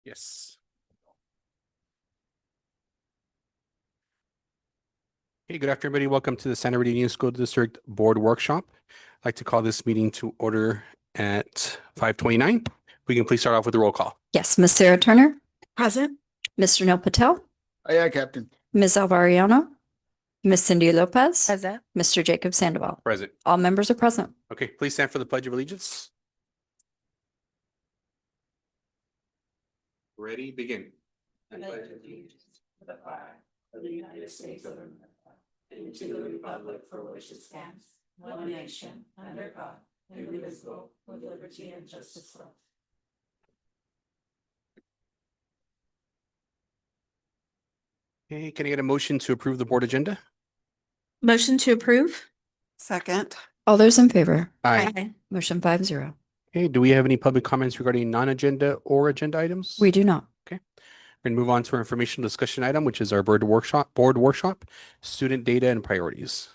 Yes. Hey, good afternoon, everybody. Welcome to the Santa Bernardino Union School District Board Workshop. I'd like to call this meeting to order at 5:29. We can please start off with the roll call. Yes, Miss Sarah Turner, Present. Mr. Neil Patel, Aye, Captain. Ms. Alvariano, Miss Cindy Lopez, Present. Mr. Jacob Sandoval. Present. All members are present. Okay, please stand for the Pledge of Allegiance. Ready, begin. I pledge allegiance to the flag of the United States of America and to the republic for which it stands, one nation, under God, indivisible, with liberty and justice for all. Okay, can I get a motion to approve the board agenda? Motion to approve. Second. All those in favor? Aye. Motion 5-0. Okay, do we have any public comments regarding non-agenda or agenda items? We do not. We're gonna move on to our informational discussion item, which is our board workshop, student data and priorities.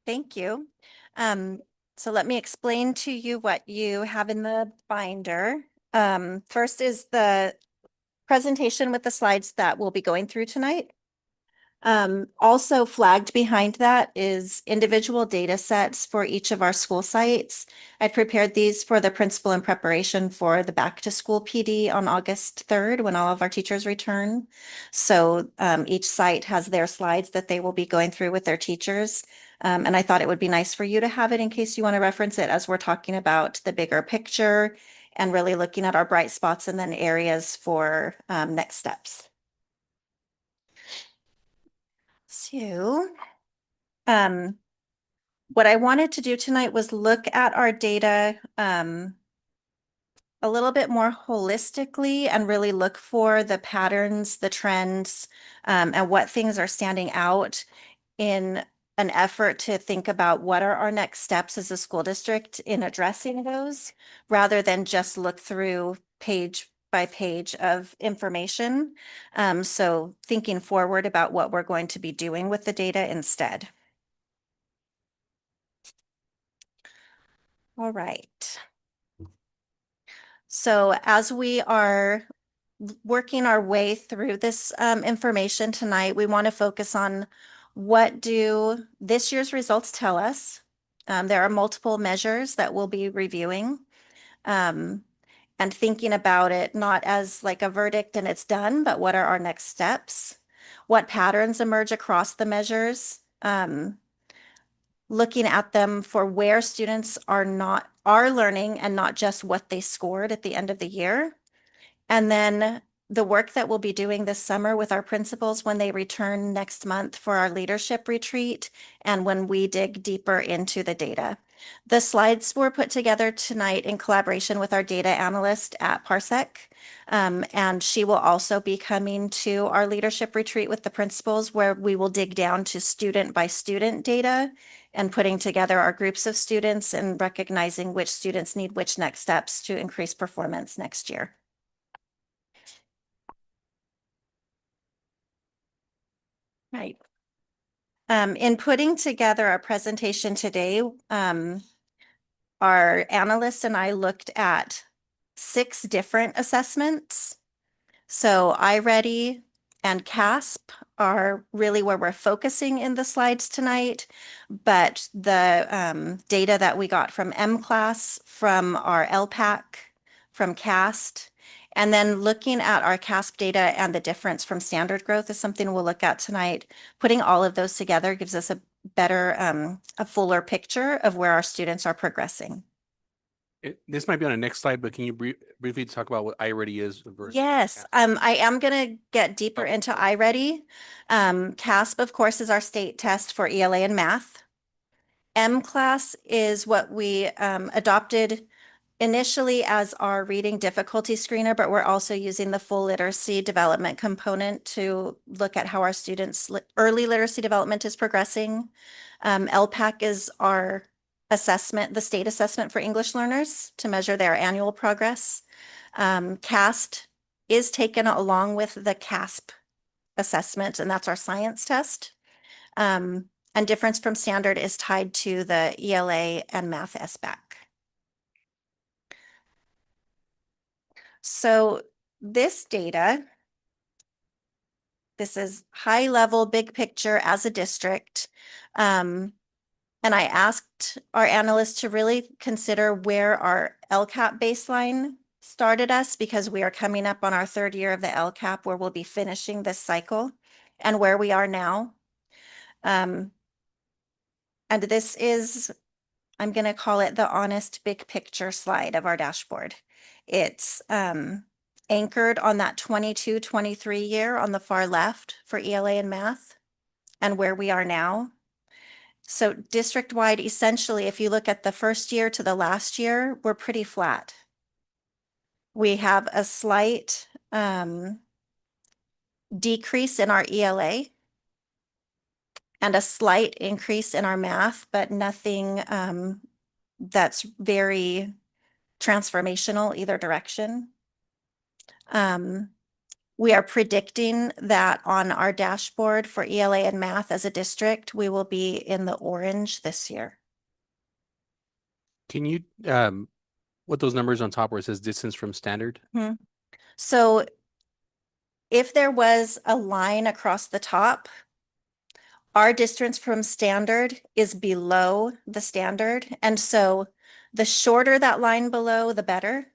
Thank you. So let me explain to you what you have in the binder. First is the presentation with the slides that we'll be going through tonight. Also flagged behind that is individual data sets for each of our school sites. I prepared these for the principal in preparation for the back to school PD on August 3rd when all of our teachers return. So each site has their slides that they will be going through with their teachers. And I thought it would be nice for you to have it in case you want to reference it as we're talking about the bigger picture and really looking at our bright spots and then areas for next steps. So, what I wanted to do tonight was look at our data a little bit more holistically and really look for the patterns, the trends, and what things are standing out in an effort to think about what are our next steps as a school district in addressing those, rather than just look through page by page of information. So thinking forward about what we're going to be doing with the data instead. All right. So as we are working our way through this information tonight, we want to focus on what do this year's results tell us. There are multiple measures that we'll be reviewing and thinking about it not as like a verdict and it's done, but what are our next steps? What patterns emerge across the measures? Looking at them for where students are learning and not just what they scored at the end of the year. And then the work that we'll be doing this summer with our principals when they return next month for our leadership retreat and when we dig deeper into the data. The slides were put together tonight in collaboration with our data analyst at Parsec. And she will also be coming to our leadership retreat with the principals where we will dig down to student by student data and putting together our groups of students and recognizing which students need which next steps to increase performance next year. Right. In putting together our presentation today, our analysts and I looked at 6 different assessments. So iReady and CASP are really where we're focusing in the slides tonight, but the data that we got from M-Class, from our LPAC, from CAST, and then looking at our CASP data and the difference from standard growth is something we'll look at tonight. Putting all of those together gives us a better, a fuller picture of where our students are progressing. This might be on the next slide, but can you briefly talk about what iReady is? Yes, I am going to get deeper into iReady. CASP, of course, is our state test for ELA and math. M-Class is what we adopted initially as our reading difficulty screener, but we're also using the full literacy development component to look at how our students' early literacy development is progressing. LPAC is our assessment, the state assessment for English learners to measure their annual progress. CAST is taken along with the CASP assessment, and that's our science test. And difference from standard is tied to the ELA and math SBAC. So this data, this is high level, big picture as a district. And I asked our analysts to really consider where our LCAP baseline started us, because we are coming up on our third year of the LCAP where we'll be finishing this cycle, and where we are now. And this is, I'm going to call it the honest big picture slide of our dashboard. It's anchored on that 22-23 year on the far left for ELA and math, and where we are now. So district-wide, essentially, if you look at the first year to the last year, we're pretty flat. We have a slight decrease in our ELA and a slight increase in our math, but nothing that's very transformational either direction. We are predicting that on our dashboard for ELA and math as a district, we will be in the orange this year. Can you, what those numbers on top where it says distance from standard? So if there was a line across the top, our distance from standard is below the standard. And so the shorter that line below, the better.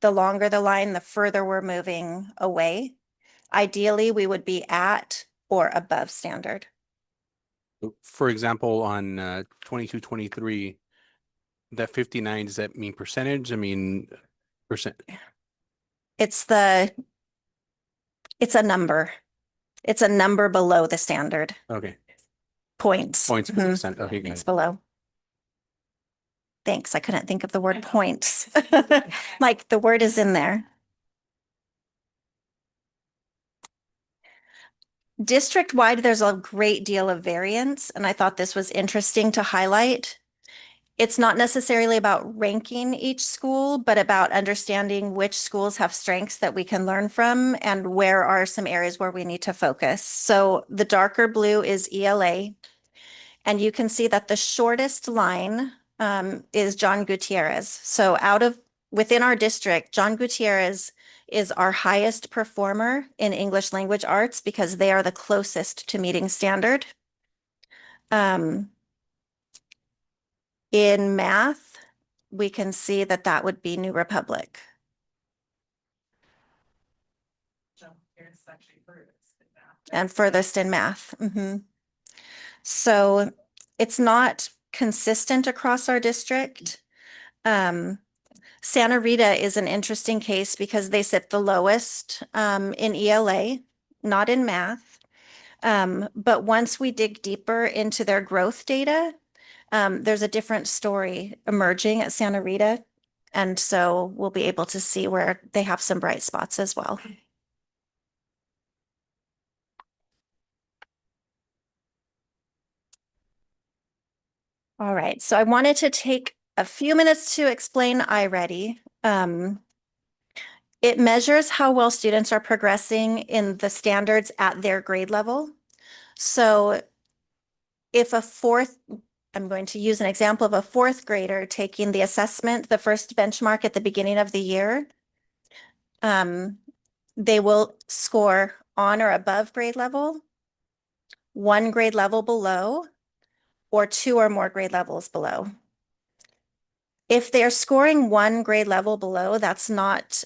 The longer the line, the further we're moving away. Ideally, we would be at or above standard. For example, on 22-23, that 59, does that mean percentage? I mean, percent. It's a number. It's a number below the standard. Okay. Points. Points per Mhm. percent. Okay, got It's it. below. Thanks. I couldn't think of the word points. Like the word is in there. District-wide, there's a great deal of variance, and I thought this was interesting to highlight. It's not necessarily about ranking each school, but about understanding which schools have strengths that we can learn from and where are some areas where we need to focus. So the darker blue is ELA, and you can see that the shortest line is John Gutierrez. So within our district, John Gutierrez is our highest performer in English language arts because they are the closest to meeting standard. In math, we can see that that would be New Republic. And furthest in math. So it's not consistent across our district. Santa Rita is an interesting case because they sit the lowest in ELA, not in math. But once we dig deeper into their growth data, there's a different story emerging at Santa Rita. And so we'll be able to see where they have some bright spots as well. All right, so I wanted to take a few minutes to explain iReady. It measures how well students are progressing in the standards at their grade level. So if I'm going to use an example of a fourth grader taking the assessment, the first benchmark at the beginning of the year, they will score on or above grade level, 1 grade level below, or 2 or more grade levels below. If they're scoring 1 grade level below, that's not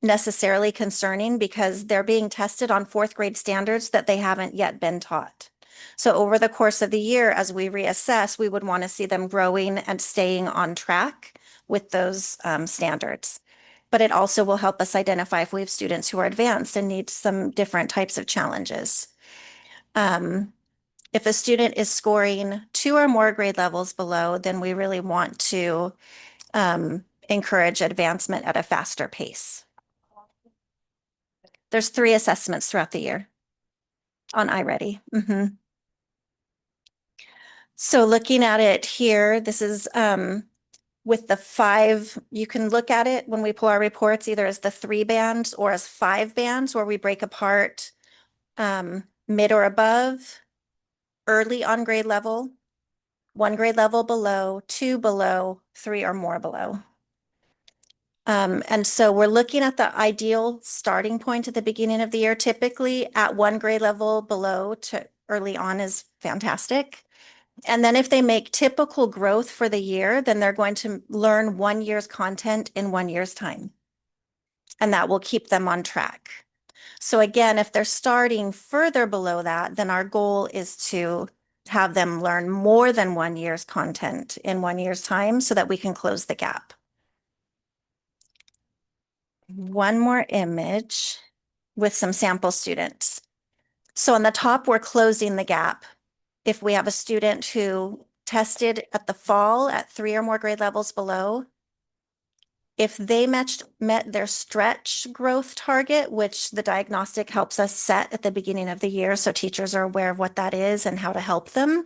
necessarily concerning because they're being tested on fourth grade standards that they haven't yet been taught. So over the course of the year, as we reassess, we would want to see them growing and staying on track with those standards. But it also will help us identify if we have students who are advanced and need some different types of challenges. If a student is scoring 2 or more grade levels below, then we really want to encourage advancement at a faster pace. There's 3 assessments throughout the year on iReady. So looking at it here, this is with the 5, you can look at it when we pull our reports either as the 3 bands or as 5 bands where we break apart mid or above, early on grade level, 1 grade level below, 2 below, 3 or more below. And so we're looking at the ideal starting point at the beginning of the year. Typically at one grade level below to early on is fantastic. And then if they make typical growth for the year, then they're going to learn 1 year's content in 1 year's time. And that will keep them on track. So again, if they're starting further below that, then our goal is to have them learn more than 1 year's content in 1 year's time so that we can close the gap. One more image with some sample students. So on the top, we're closing the gap. If we have a student who tested at the fall at 3 or more grade levels below, if they met their stretch growth target, which the diagnostic helps us set at the beginning of the year, so teachers are aware of what that is and how to help them,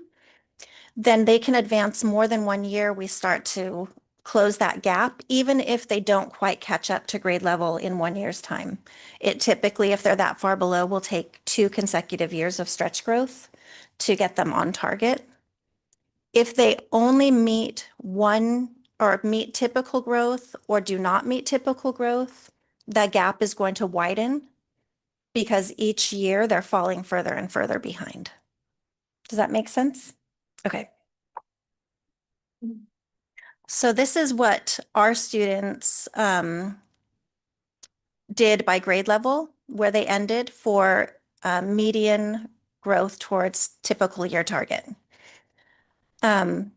then they can advance more than 1 year. We start to close that gap, even if they don't quite catch up to grade level in 1 year's time. It typically, if they're that far below, will take 2 consecutive years of stretch growth to get them on target. If they only meet one or meet typical growth or do not meet typical growth, that gap is going to widen because each year they're falling further and further behind. Does that make sense? Okay. So this is what our students did by grade level, where they ended for median growth towards typical year target. And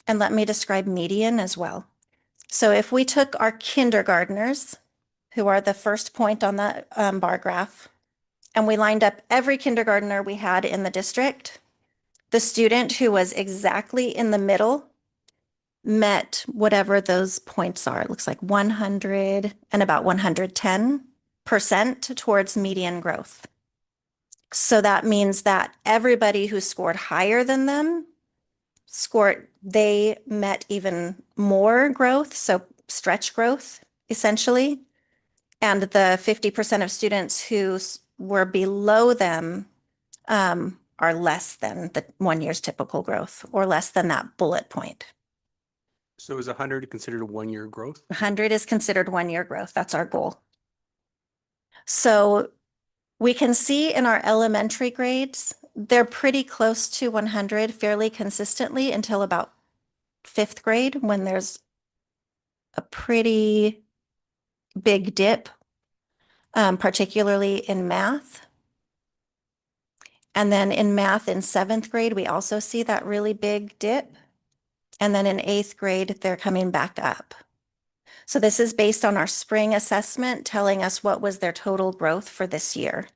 let me describe median as well. So if we took our kindergartners, who are the first point on the bar graph, and we lined up every kindergartner we had in the district, the student who was exactly in the middle met whatever those points are. It looks like 100 and about 110% towards median growth. So that means that everybody who scored higher than them they met even more growth, so stretch growth, essentially. And the 50% of students who were below them are less than the 1 year's typical growth or less than that bullet point. So is 100 considered a 1 year growth? 100 is considered 1 year growth. That's our goal. So we can see in our elementary grades, they're pretty close to 100 fairly consistently until about 5th grade when there's a pretty big dip, particularly in math. And then in math in 7th grade, we also see that really big dip. And then in 8th grade, they're coming back up. So this is based on our spring assessment telling us what was their total growth for this year.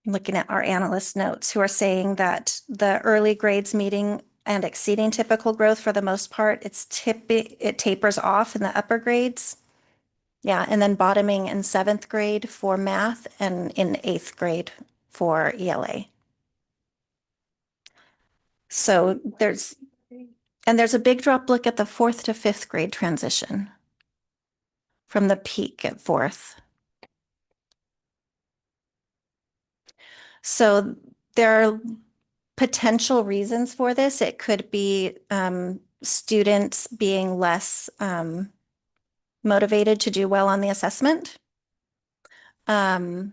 Looking at our analyst notes who are saying that the early grades meeting and exceeding typical growth for the most part, it tapers off in the upper grades. Yeah, and then bottoming in 7th grade for math and in 8th grade for ELA. So there's a big drop. Look at the 4th to 5th grade transition from the peak at 4th. So there are potential reasons for this. It could be students being less motivated to do well on the assessment. I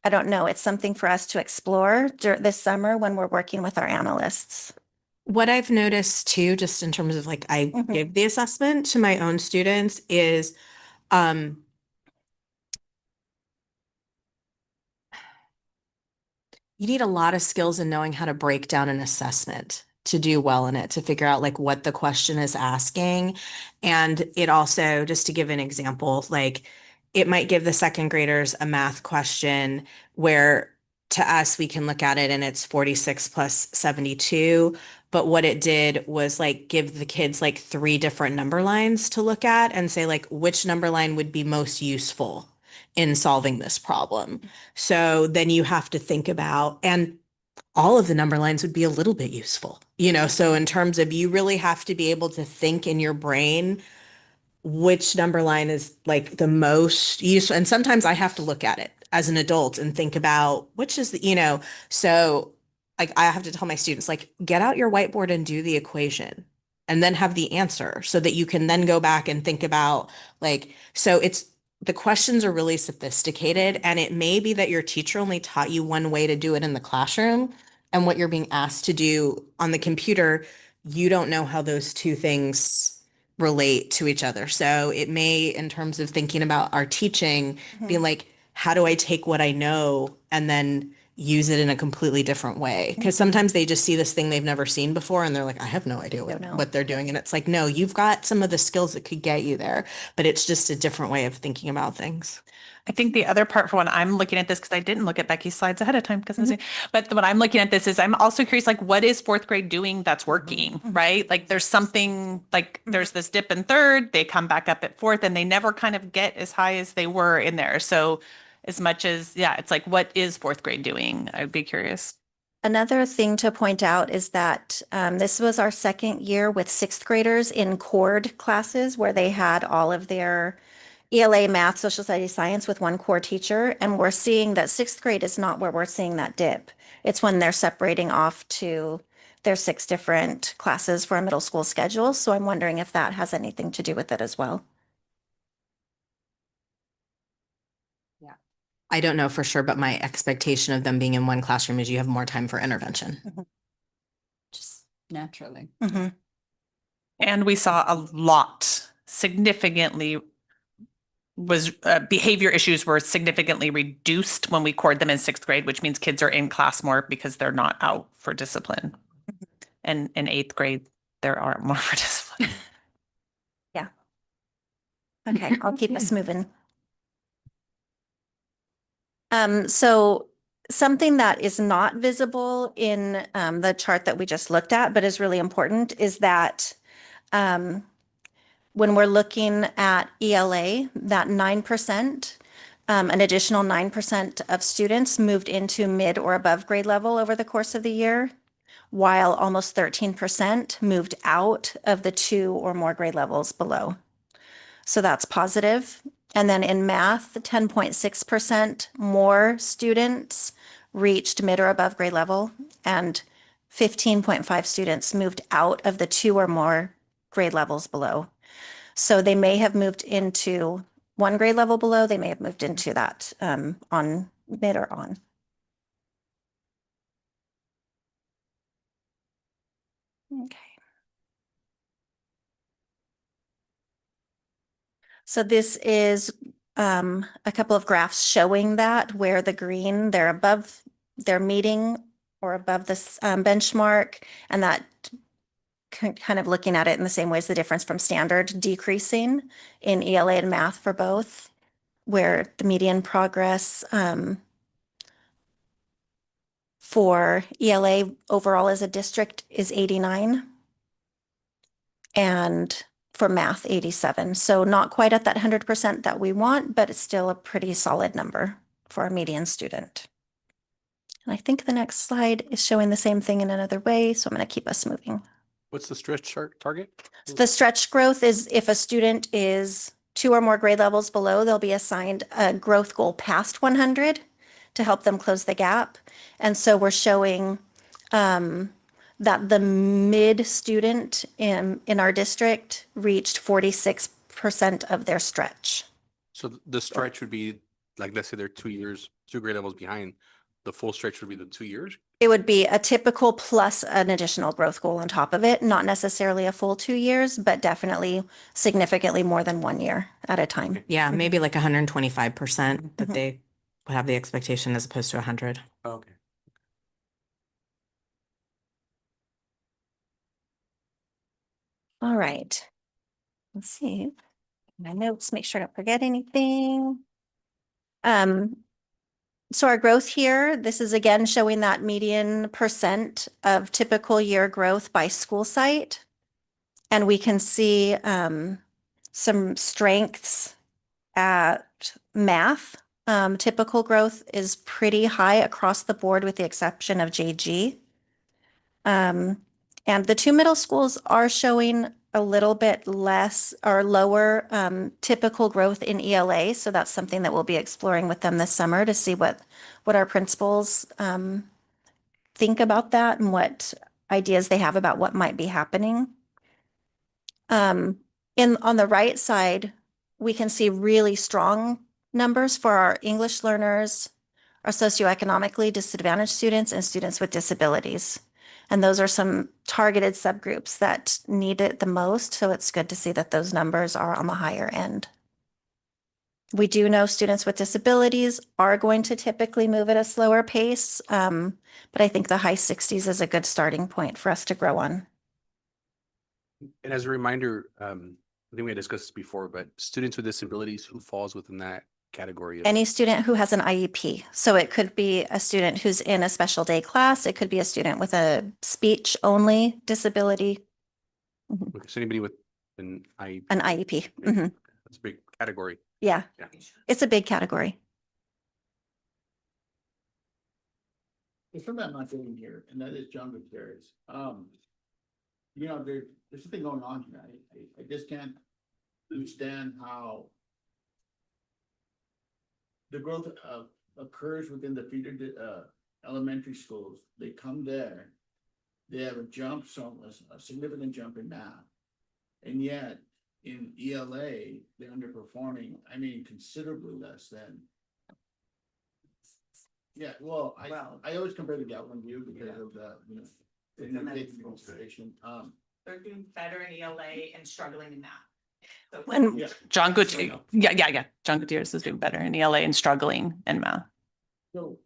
don't know. It's something for us to explore this summer when we're working with our analysts. What I've noticed too, just in terms of like I give the assessment to my own students is you need a lot of skills in knowing how to break down an assessment to do well in it, to figure out like what the question is asking. And it also, just to give an example, like it might give the 2nd graders a math question where to us, we can look at it and it's 46 plus 72. But what it did was like give the kids like 3 different number lines to look at and say like which number line would be most useful in solving this problem. So then you have to think about, and all of the number lines would be a little bit useful, so in terms of you really have to be able to think in your brain which number line is like the most useful. And sometimes I have to look at it as an adult and think about which is so like I have to tell my students, like, get out your whiteboard and do the equation and then have the answer so that you can then go back and think about like, so it's the questions are really sophisticated, and it may be that your teacher only taught you one way to do it in the classroom, and what you're being asked to do on the computer, you don't know how those two things relate to each other. So it may, in terms of thinking about our teaching, be like, how do I take what I know and then use it in a completely different way? Because sometimes they just see this thing they've never seen before and they're like, I have no idea Don't know. what they're doing. And it's like, no, you've got some of the skills that could get you there, but it's just a different way of thinking about things. I think the other part for when I'm looking at this, because I didn't look at Becky's slides ahead of time because but when I'm looking at this is I'm also curious, like, what is fourth grade doing that's working, right? Like there's something like there's this dip in third, they come back up at fourth and they never kind of get as high as they were in there. So as much as, yeah, it's like, what is fourth grade doing? I'd be curious. Another thing to point out is that this was our second year with sixth graders in cord classes where they had all of their ELA, math, social studies, science with one core teacher. And we're seeing that sixth grade is not where we're seeing that dip. It's when they're separating off to their 6 different classes for a middle school schedule. So I'm wondering if that has anything to do with it as well. I don't know for sure, but my expectation of them being in one classroom is you have more time for intervention. Just naturally. And we saw a lot significantly was behavior issues were significantly reduced when we cord them in sixth grade, which means kids are in class more because they're not out for discipline. And in eighth grade, there are more for discipline. Yeah. Okay, I'll keep us moving. So something that is not visible in the chart that we just looked at, but is really important, is that when we're looking at ELA, that 9%, an additional 9% of students moved into mid or above grade level over the course of the year, while almost 13% moved out of the 2 or more grade levels below. So that's positive. And then in math, 10.6% more students reached mid or above grade level, and 15.5 students moved out of the 2 or more grade levels below. So they may have moved into 1 grade level below, they may have moved into that on mid or on. Okay. So this is a couple of graphs showing that where the green, they're above, they're meeting or above this benchmark, and that kind of looking at it in the same way as the difference from standard decreasing in ELA and math for both, where the median progress for ELA overall as a district is 89. And for math, 87. So not quite at that 100% that we want, but it's still a pretty solid number for a median student. And I think the next slide is showing the same thing in another way, so I'm going to keep us moving. What's the stretch chart target? So the stretch growth is if a student is 2 or more grade levels below, they'll be assigned a growth goal past 100 to help them close the gap. And so we're showing that the mid student in our district reached 46% of their stretch. So the stretch would be like, let's say they're 2 years, 2 grade levels behind. The full stretch would be the 2 years. It would be a typical plus an additional growth goal on top of it, not necessarily a full 2 years, but definitely significantly more than 1 year at a time. Yeah, maybe like 125% that they would have the expectation as opposed to 100. Okay. All right. Let's see. My notes, make sure I don't forget anything. So our growth here, this is again showing that median percent of typical year growth by school site. And we can see some strengths at math. Typical growth is pretty high across the board with the exception of JG. And the 2 middle schools are showing a little bit less or lower typical growth in ELA. So that's something that we'll be exploring with them this summer to see what our principals think about that and what ideas they have about what might be happening. On the right side, we can see really strong numbers for our English learners, our socioeconomically disadvantaged students, and students with disabilities. And those are some targeted subgroups that need it the most. So it's good to see that those numbers are on the higher end. We do know students with disabilities are going to typically move at a slower pace, but I think the high 60s is a good starting point for us to grow on. And as a reminder, I think we had discussed this before, but students with disabilities, who falls within that category? Any student who has an IEP. So it could be a student who's in a special day class. It could be a student with a speech only disability. Okay, so anybody with an IEP? An IEP. Okay, Mhm. That's a big category. Yeah, Yeah. it's a big category. There's something I'm not getting here, and that is John Gutierrez. You know, there's something going on here. I just can't understand how the growth occurs within the feeder elementary schools. They come there, they have a jump, a significant jump in math, and yet in ELA they're underperforming. I mean, considerably less than. Yeah, well, I always compare the Galvin View because of the, you know, in taking consideration. They're doing better in ELA and struggling in math. When Yeah. John Gutierrez, yeah. John Gutierrez is doing better in ELA and struggling in math. So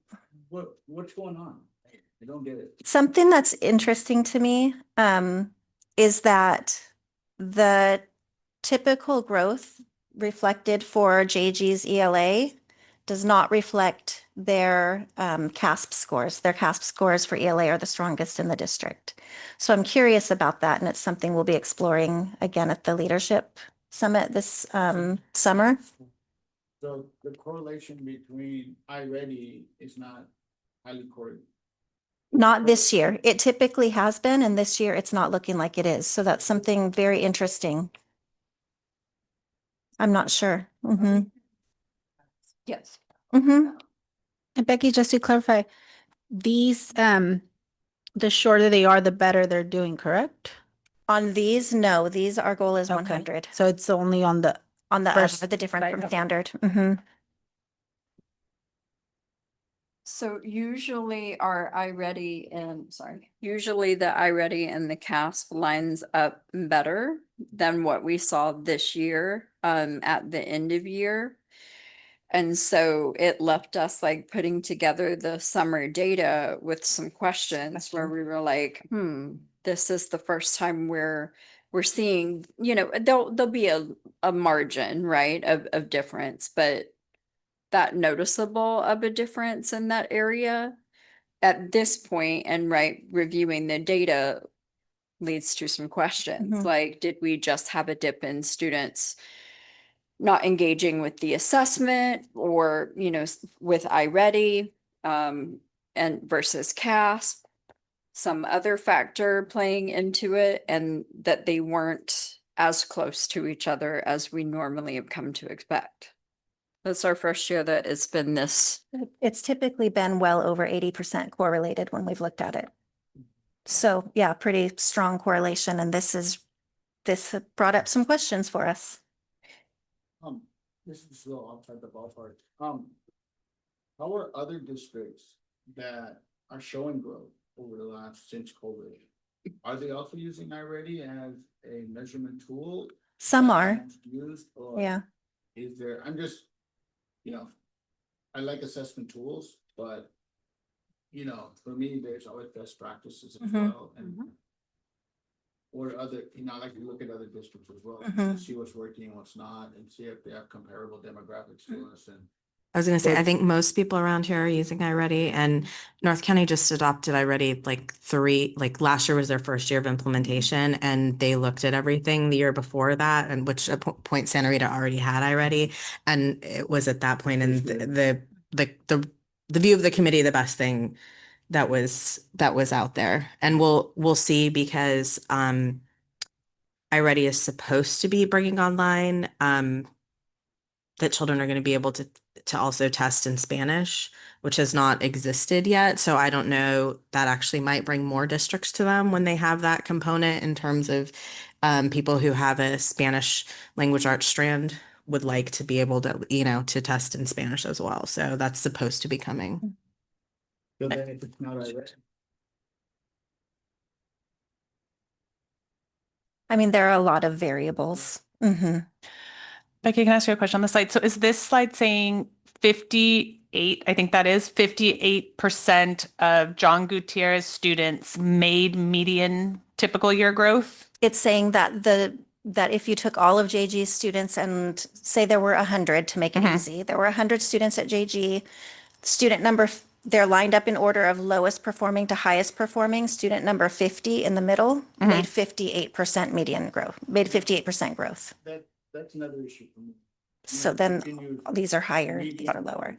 what's going on? I don't get it. something that's interesting to me is that the typical growth reflected for JG's ELA does not reflect their CASP scores. Their CASP scores for ELA are the strongest in the district. So I'm curious about that, and it's something we'll be exploring again at the leadership summit this summer. So the correlation between iReady is not highly correlated. Not this year. It typically has been, and this year it's not looking like it is. So that's something very interesting. I'm not sure. Yes. Mm-hmm. And Becky, just to clarify, these, the shorter they are, the better they're doing, correct? On these, no, our goal is Okay. 100 So it's only on the, on the First the difference side. from standard. Mm-hmm. So usually usually the iReady and the CASP lines up better than what we saw this year at the end of year. And so it left us like putting together the summer data with some questions where we were like, this is the first time we're seeing, there'll be a margin, right, of difference, but that noticeable of a difference in that area at this point, and right, reviewing the data leads to some questions. Mhm. Like, did we just have a dip in students not engaging with the assessment, or, with iReady, and versus CASP, some other factor playing into it, and that they weren't as close to each other as we normally have come to expect. That's our first year that it's been this. It's typically been well over 80% correlated when we've looked at it. So yeah, pretty strong correlation. And this brought up some questions for us. This is a little outside the ballpark. How are other districts that are showing growth over the last since COVID? Are they also using iReady as a measurement tool? Some that are, most used, or yeah. is there, I like assessment tools, but for me, there's always best practices as Mhm. well, and or other, I like to look at other districts as well, Mhm. see what's working and what's not, and see if they have comparable demographics to us. And I was gonna say, I think most people around here are using iReady, and North County just adopted iReady last year was their first year of implementation, and they looked at everything the year before that, and which at point Santa Rita already had iReady, and it was at that point in the view of the committee, the best thing that was out there. And we'll see, because iReady is supposed to be bringing online that children are going to be able to to also test in Spanish, which has not existed yet. So I don't know, that actually might bring more districts to them when they have that component in terms of people who have a Spanish language arts strand would like to be able to, to test in Spanish as well. So that's supposed to be coming. So then if it's not already. I mean, there are a lot of variables. Becky, can I ask you a question on the slide? So is this slide saying 58, I think that is 58% of John Gutierrez students made median typical year growth? It's saying that that if you took all of JG's students and say there were 100 to make it easy, there were 100 students at JG, student number, they're lined up in order of lowest performing to highest performing. Student number 50 in the middle made 58% median growth, made 58% growth. That's another issue for me. So then these are higher, these are lower.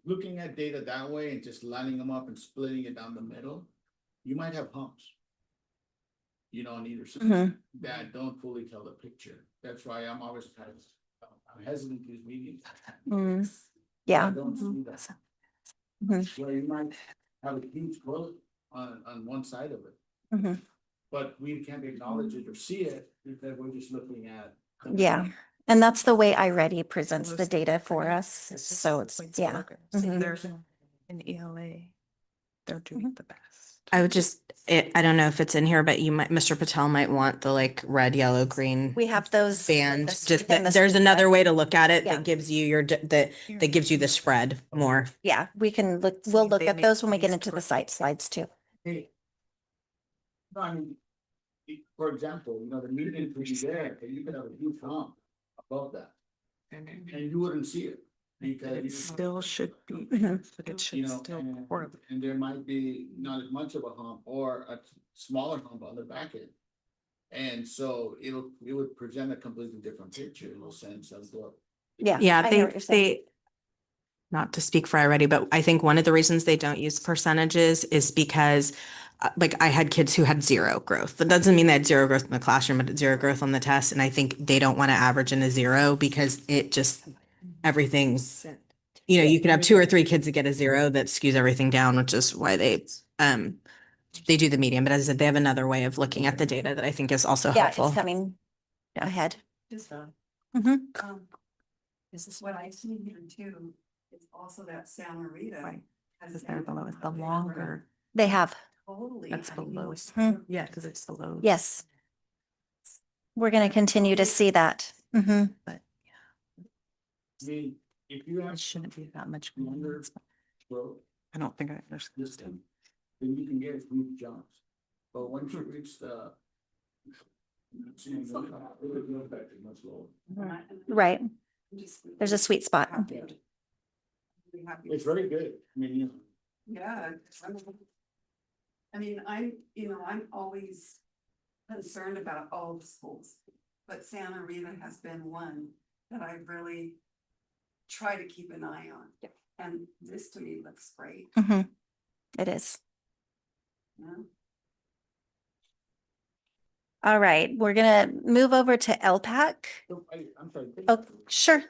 Looking at data that way and just lining them up and splitting it down the middle, you might have humps. On either side that don't fully tell the picture. That's why I'm always I'm hesitant to use medians. Yeah. I don't see that. Where you might have a huge growth on one side of it. But we can't acknowledge it or see it because we're just looking at. Yeah. And that's the way iReady presents the data for us. So it's, yeah. There's an ELA. They're doing the best. I would just, I don't know if it's in here, but Mr. Patel might want the like red, yellow, green We have those. band. this- Just within the there's spread. another way to look at it Yeah. that gives you that gives you the spread more. Yeah, we can look, we'll look at those when we get into the site slides too. Hey. No, I mean, for example, the median could be there, and you could have a huge hump above that, and you wouldn't see it. Because It still should be, but it should still horrible. and there might be not as much of a hump or a smaller hump on the back end. And so it would present a completely different picture in a sense of the. Yeah. Yeah, I hear what you're saying. they not to speak for iReady, but I think one of the reasons they don't use percentages is because like I had kids who had zero growth. That doesn't mean they had zero growth in the classroom, but zero growth on the test. And I think they don't want to average in a zero because it just everything's, you could have 2 or 3 kids that get a zero that skews everything down, which is why they do the median. But as I said, they have another way of looking at the data that I think is also Yeah, helpful. it's coming ahead. Just, this is what I see here too. It's also that Santa Rita. Because they're the lowest, the longer, They have, Totally. that's I the mean, lowest. Yeah, because it's the lowest. yes. We're going to continue to see that. But I mean, if you have it shouldn't be that much. longer growth, I don't think I understand. distance, then you can get huge jumps. But once you reach the. It would go back to much lower. Right. There's a sweet spot. It's very good. I mean, Yeah. I mean, I'm always concerned about all the schools, but Santa Rita has been one that I really try to keep an eye on. And this to me looks great, It is. you know? All right, we're going to move over to LPAC. I'm sorry. Oh, sure.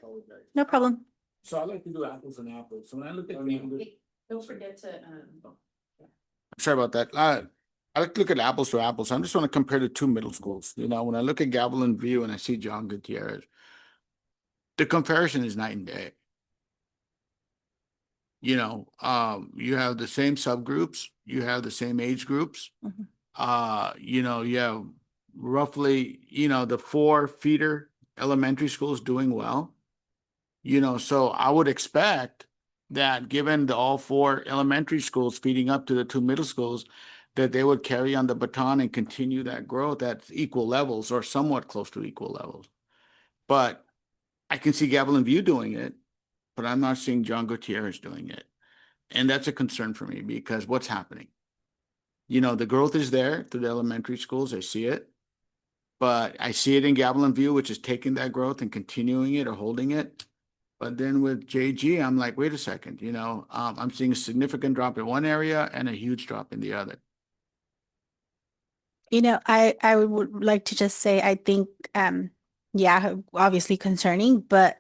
No problem. So I like to do apples and apples. So when I look at. Don't forget to, Sorry about that. I like to look at apples to apples. I just want to compare the 2 middle schools. When I look at Gavilan View and I see John Gutierrez, the comparison is night and day. You have the same subgroups, you have the same age groups. You have roughly, the 4 feeder elementary schools doing well. So I would expect that given all 4 elementary schools feeding up to the 2 middle schools, that they would carry on the baton and continue that growth at equal levels or somewhat close to equal levels. But I can see Gavilan View doing it, but I'm not seeing John Gutierrez doing it. And that's a concern for me because what's happening? The growth is there through the elementary schools. I see it. But I see it in Gavilan View, which is taking that growth and continuing it or holding it. But then with JG, I'm like, wait a second, I'm seeing a significant drop in one area and a huge drop in the other. I would like to just say, I think, yeah, obviously concerning, but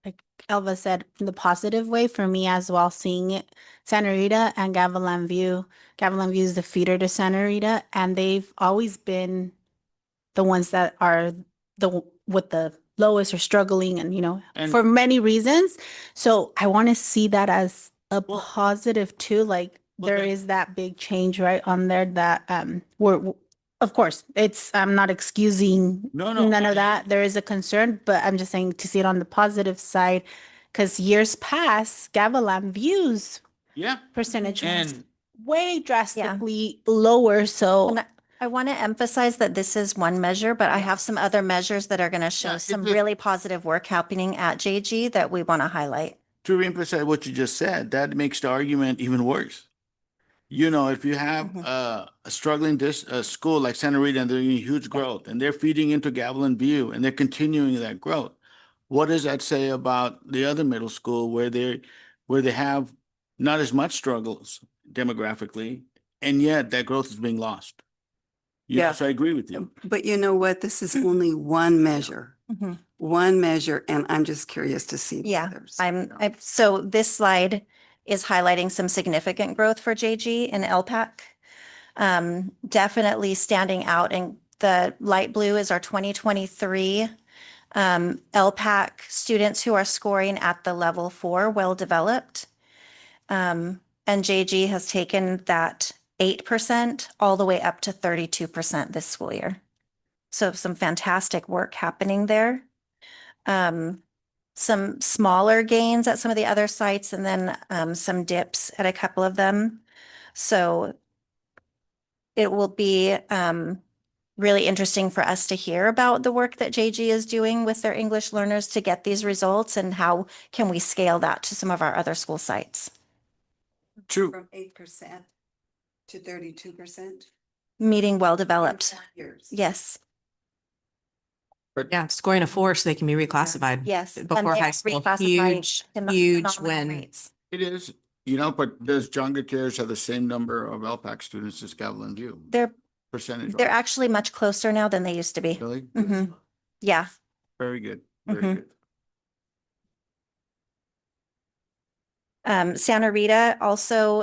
like Elva said, in the positive way for me as well, seeing it, Santa Rita and Gavilan View. Gavilan View is the feeder to Santa Rita, and they've always been the ones that are with the lowest or struggling and And- for many reasons. So I want to see that as a Well- positive too. Like Well, there that- is that big change right on there that we're of course I'm not excusing No, none of that. There is a concern, but I'm just saying to see it on the positive side because years past, Gavilan View's Yeah, percentage was and way drastically lower. So And I want to emphasize that this is one measure, but I have some other measures that are going to Yeah, show it's some a- really positive work happening at JG that we want to highlight. to reemphasize what you just said, that makes the argument even worse. You know, if you have Mhm. a struggling school like Santa Rita and they're in huge growth and they're feeding into Gavilan View and they're continuing that growth, what does that say about the other middle school where they have not as much struggles demographically, and yet that growth is being lost? Yeah. So I agree with you. But you know what? This is only one measure, and I'm just curious to see. the Yeah, others. so this slide is highlighting some significant growth for JG and LPAC. Definitely standing out, and the light blue is our 2023 LPAC students who are scoring at the level 4, well developed. And JG has taken that 8% all the way up to 32% this school year. So some fantastic work happening there. Some smaller gains at some of the other sites and then some dips at a couple of them. So it will be really interesting for us to hear about the work that JG is doing with their English learners to get these results and how can we scale that to some of our other school sites. True. From 8% to 32%. Meeting well developed. Years. Yes, Yeah, scoring a 4 so they can be reclassified. yes. And Before they high are school. reclassified Huge, huge phenomenal win. rates. It is, but does John Gutierrez have the same number of LPAC students as Gavilan View? They're Percentage? actually much closer now than they used to be. Really? Mhm. Yeah. Very good, very Mhm. good. Santa Rita also,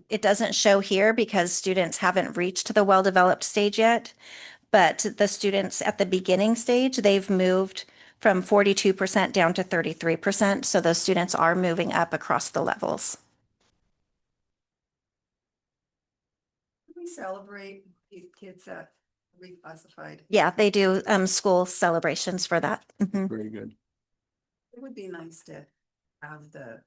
it doesn't show here because students haven't reached the well-developed stage yet. But the students at the beginning stage, they've moved from 42% down to 33%. So those students are moving up across the levels. We celebrate these kids that reclassified. Yeah, they do school celebrations for that. Mhm. Very good. It would be nice to have the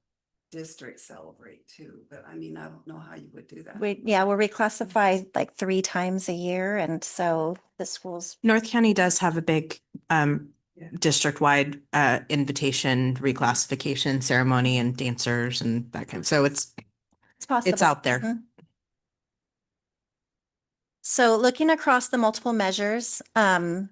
district celebrate too, but I mean, I don't know how you would do that. We're reclassified like 3 times a year. And so the schools, North County does have a big Yeah. district-wide invitation reclassification ceremony and dancers and that kind. So it's possible. out there. Mhm. So looking across the multiple measures, there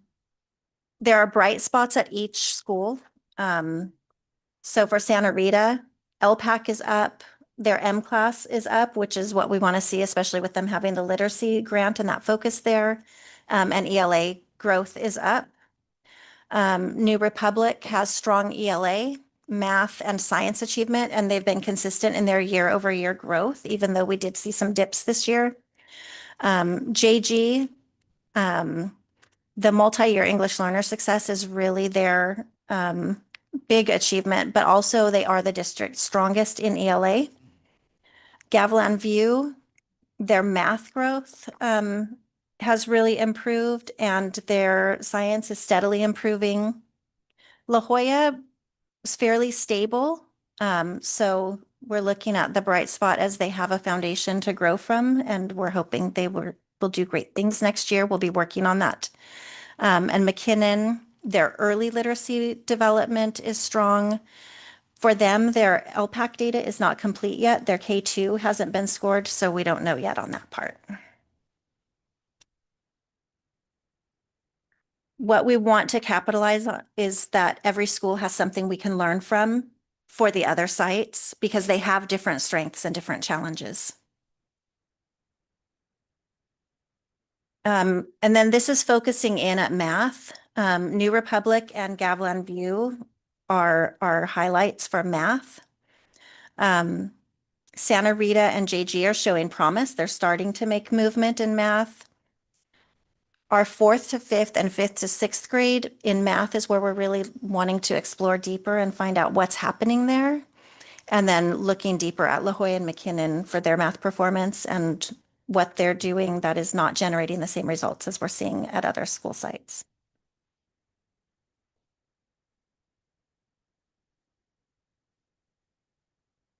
are bright spots at each school. So for Santa Rita, LPAC is up, their M class is up, which is what we want to see, especially with them having the literacy grant and that focus there. And ELA growth is up. New Republic has strong ELA, math and science achievement, and they've been consistent in their year-over-year growth, even though we did see some dips this year. JG, the multi-year English learner success is really their big achievement, but also they are the district's strongest in ELA. Gavilan View, their math growth has really improved and their science is steadily improving. La Jolla is fairly stable. So we're looking at the bright spot as they have a foundation to grow from, and we're hoping they will do great things next year. We'll be working on that. And McKinnon, their early literacy development is strong. For them, their LPAC data is not complete yet. Their K2 hasn't been scored, so we don't know yet on that part. What we want to capitalize on is that every school has something we can learn from for the other sites because they have different strengths and different challenges. And then this is focusing in at math. New Republic and Gavilan View are highlights for math. Santa Rita and JG are showing promise. They're starting to make movement in math. Our 4th to 5th and 5th to 6th grade in math is where we're really wanting to explore deeper and find out what's happening there. And then looking deeper at La Jolla and McKinnon for their math performance and what they're doing that is not generating the same results as we're seeing at other school sites.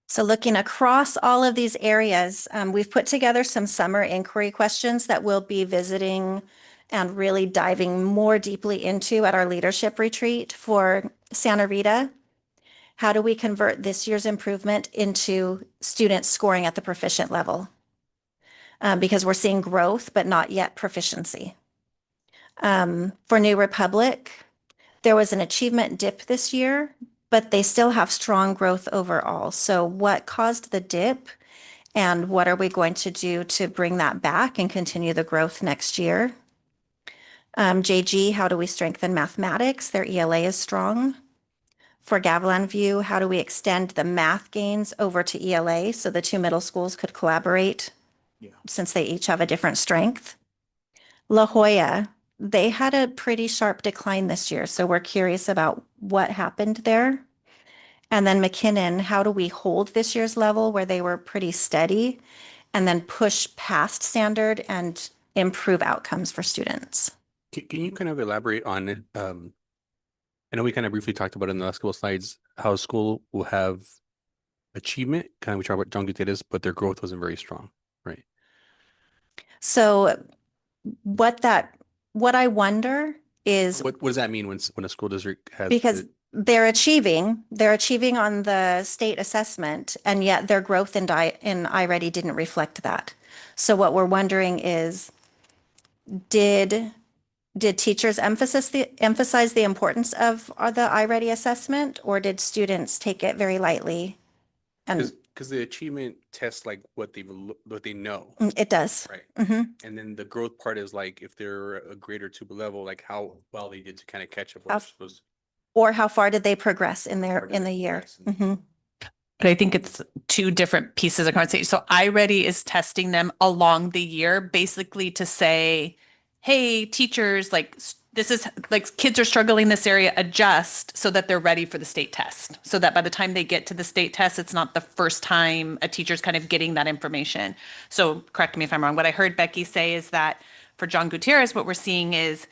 So looking across all of these areas, we've put together some summer inquiry questions that we'll be visiting and really diving more deeply into at our leadership retreat for Santa Rita. How do we convert this year's improvement into students scoring at the proficient level? Because we're seeing growth, but not yet proficiency. For New Republic, there was an achievement dip this year, but they still have strong growth overall. So what caused the dip and what are we going to do to bring that back and continue the growth next year? JG, how do we strengthen mathematics? Their ELA is strong. For Gavilan View, how do we extend the math gains over to ELA so the two middle schools could collaborate since they each have a different strength? La Jolla, they had a pretty sharp decline this year, so we're curious about what happened there. And then McKinnon, how do we hold this year's level where they were pretty steady and then push past standard and improve outcomes for students? Can you kind of elaborate on, I know we kind of briefly talked about it in the last couple of slides, how a school will have achievement, kind of we talked about John Gutierrez, but their growth wasn't very strong, right? So what I wonder is What does that mean when a school district has? because they're achieving on the state assessment, and yet their growth in iReady didn't reflect that. So what we're wondering is, did teachers emphasize the importance of the iReady assessment, or did students take it very lightly? And Because the achievement tests like what they know, it does. right? Mhm. And then the growth part is like if they're a grade or two level, like how well they did to kind of catch up. How- Or how far did they progress in Far did the they year? progress Mhm. But I think it's two different pieces of conversation. So iReady is testing them along the year, basically to say, hey, teachers, like this is like kids are struggling in this area, adjust so that they're ready for the state test. So that by the time they get to the state test, it's not the first time a teacher's kind of getting that information. So correct me if I'm wrong. What I heard Becky say is that for John Gutierrez, what we're seeing is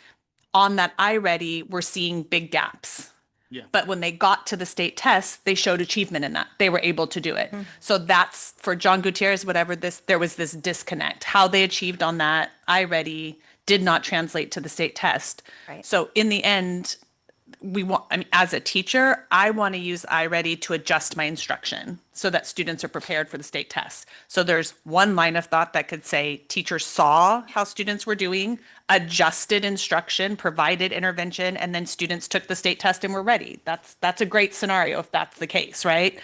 on that iReady, we're seeing big gaps. Yeah. But when they got to the state test, they showed achievement in that. They were able to do it. So that's for John Gutierrez, there was this disconnect. How they achieved on that iReady did not translate to the state test. Right. So in the end, as a teacher, I want to use iReady to adjust my instruction so that students are prepared for the state test. So there's one line of thought that could say teachers saw how students were doing, adjusted instruction, provided intervention, and then students took the state test and were ready. That's a great scenario if that's the case, right?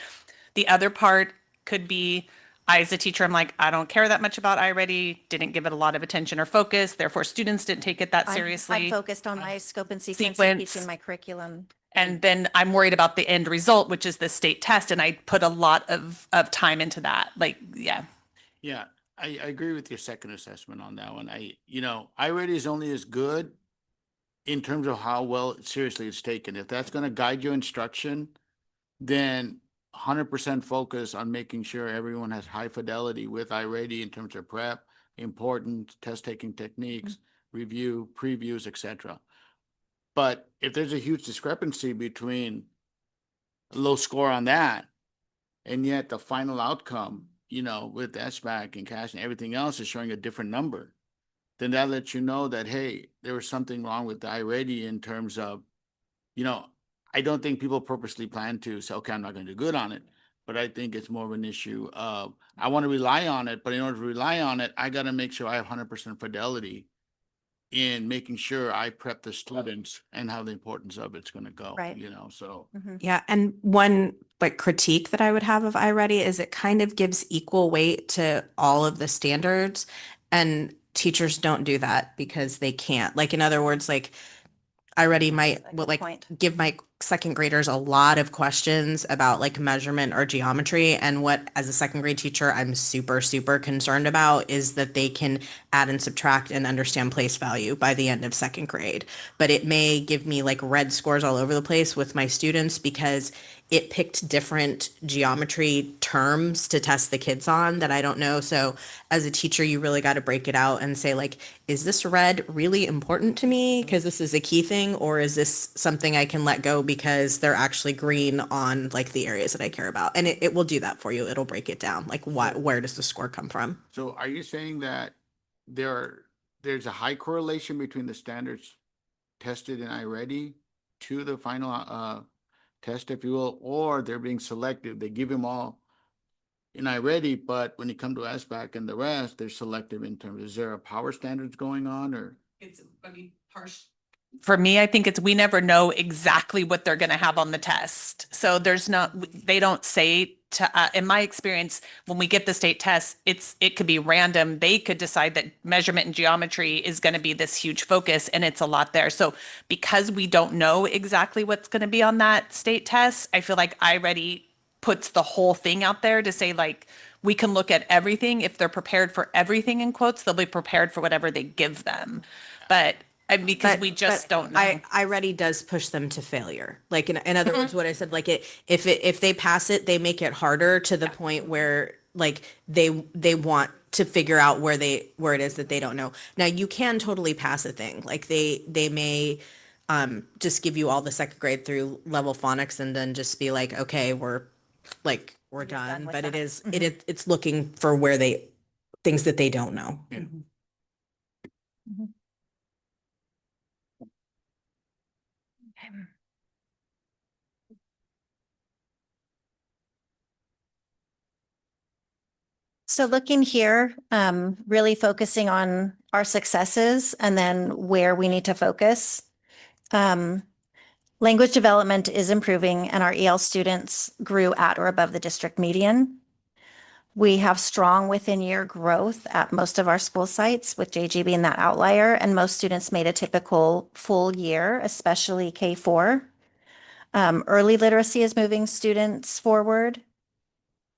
The other part could be, I, as a teacher, I'm like, I don't care that much about iReady, didn't give it a lot of attention or focus, therefore students didn't take it that seriously. I'm focused on my scope and sequence and Sequence. teaching my curriculum. And then I'm worried about the end result, which is the state test. And I put a lot of time into that. Like, yeah. Yeah, I agree with your second assessment on that one. iReady is only as good in terms of how well seriously it's taken. If that's going to guide your instruction, then 100% focus on making sure everyone has high fidelity with iReady in terms of prep, important test taking techniques, review, previews, etc. But if there's a huge discrepancy between a low score on that and yet the final outcome, with SBAC and cash and everything else is showing a different number, then that lets you know that, hey, there was something wrong with the iReady in terms of, I don't think people purposely plan to say, okay, I'm not going to do good on it. But I think it's more of an issue of, I want to rely on it, but in order to rely on it, I got to make sure I have 100% fidelity in making sure I prep the students and how the importance of it's going to go, Right. so. Yeah, and one like critique that I would have of iReady is it kind of gives equal weight to all of the standards. And teachers don't do that because they can't. Like, in other words, like, I already might That's a would good like point. give my second graders a lot of questions about like measurement or geometry. And what, as a second grade teacher, I'm super, super concerned about is that they can add and subtract and understand place value by the end of second grade. But it may give me like red scores all over the place with my students because it picked different geometry terms to test the kids on that I don't know. So as a teacher, you really got to break it out and say, like, is this red really important to me because this is a key thing, or is this something I can let go because they're actually green on like the areas that I care about? And it will do that for you. It'll break it down. Like, where does the score come from? So are you saying that there's a high correlation between the standards tested in iReady to the final test, if you will, or they're being selective? They give them all in iReady, but when you come to SBAC and the rest, they're selective in terms. Is there a power standards going on, or? It's, I mean, partial. For me, I think it's, we never know exactly what they're going to have on the test. So there's not, they don't say to, in my experience, when we get the state test, it could be random. They could decide that measurement and geometry is going to be this huge focus, and it's a lot there. So because we don't know exactly what's going to be on that state test, I feel like iReady puts the whole thing out there to say, like, we can look at everything. If they're prepared for everything, in quotes, they'll be prepared for whatever they give them. But because we just don't know. iReady does push them to failure. Like, in other words, what I said, like, if they pass it, they make it harder to the point where like they want to figure out where it is that they don't know. Now you can totally pass a thing. Like, they may just give you all the second grade through level phonics and then just be like, okay, we're You're done done. with But that. it's looking for where things that they don't know. Yeah. So looking here, really focusing on our successes and then where we need to focus. Language development is improving and our EL students grew at or above the district median. We have strong within year growth at most of our school sites, with JG being that outlier, and most students made a typical full year, especially K4. Early literacy is moving students forward.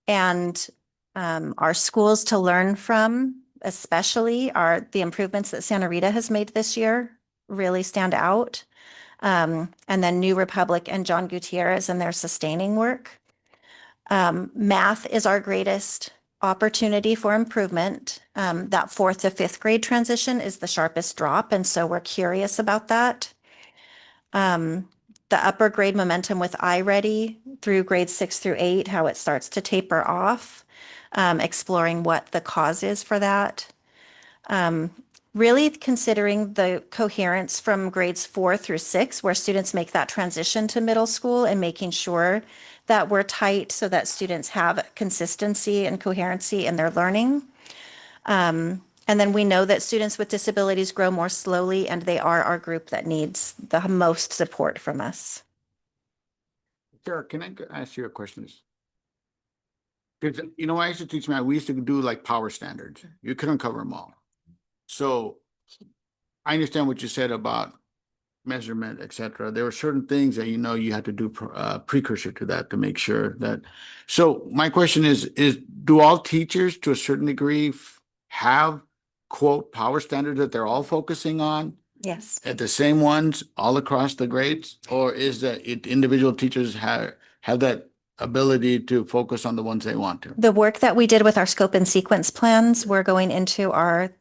And our schools to learn from, especially, are the improvements that Santa Rita has made this year really stand out. And then New Republic and John Gutierrez and their sustaining work. Math is our greatest opportunity for improvement. That 4th to 5th grade transition is the sharpest drop, and so we're curious about that. The upper grade momentum with iReady through grades 6 through 8, how it starts to taper off, exploring what the cause is for that. Really considering the coherence from grades 4 through 6, where students make that transition to middle school, and making sure that we're tight so that students have consistency and coherency in their learning. And then we know that students with disabilities grow more slowly, and they are our group that needs the most support from us. Sarah, can I ask you a question? Because, I used to teach math, we used to do like power standards. You couldn't cover them all. So I understand what you said about measurement, et cetera. There were certain things that, you had to do precursor to that to make sure that. So my question is do all teachers to a certain degree have quote power standards that they're all focusing on? Yes. At the same ones all across the grades? Or is that individual teachers have that ability to focus on the ones they want to? The work that we did with our scope and sequence plans, we're going into our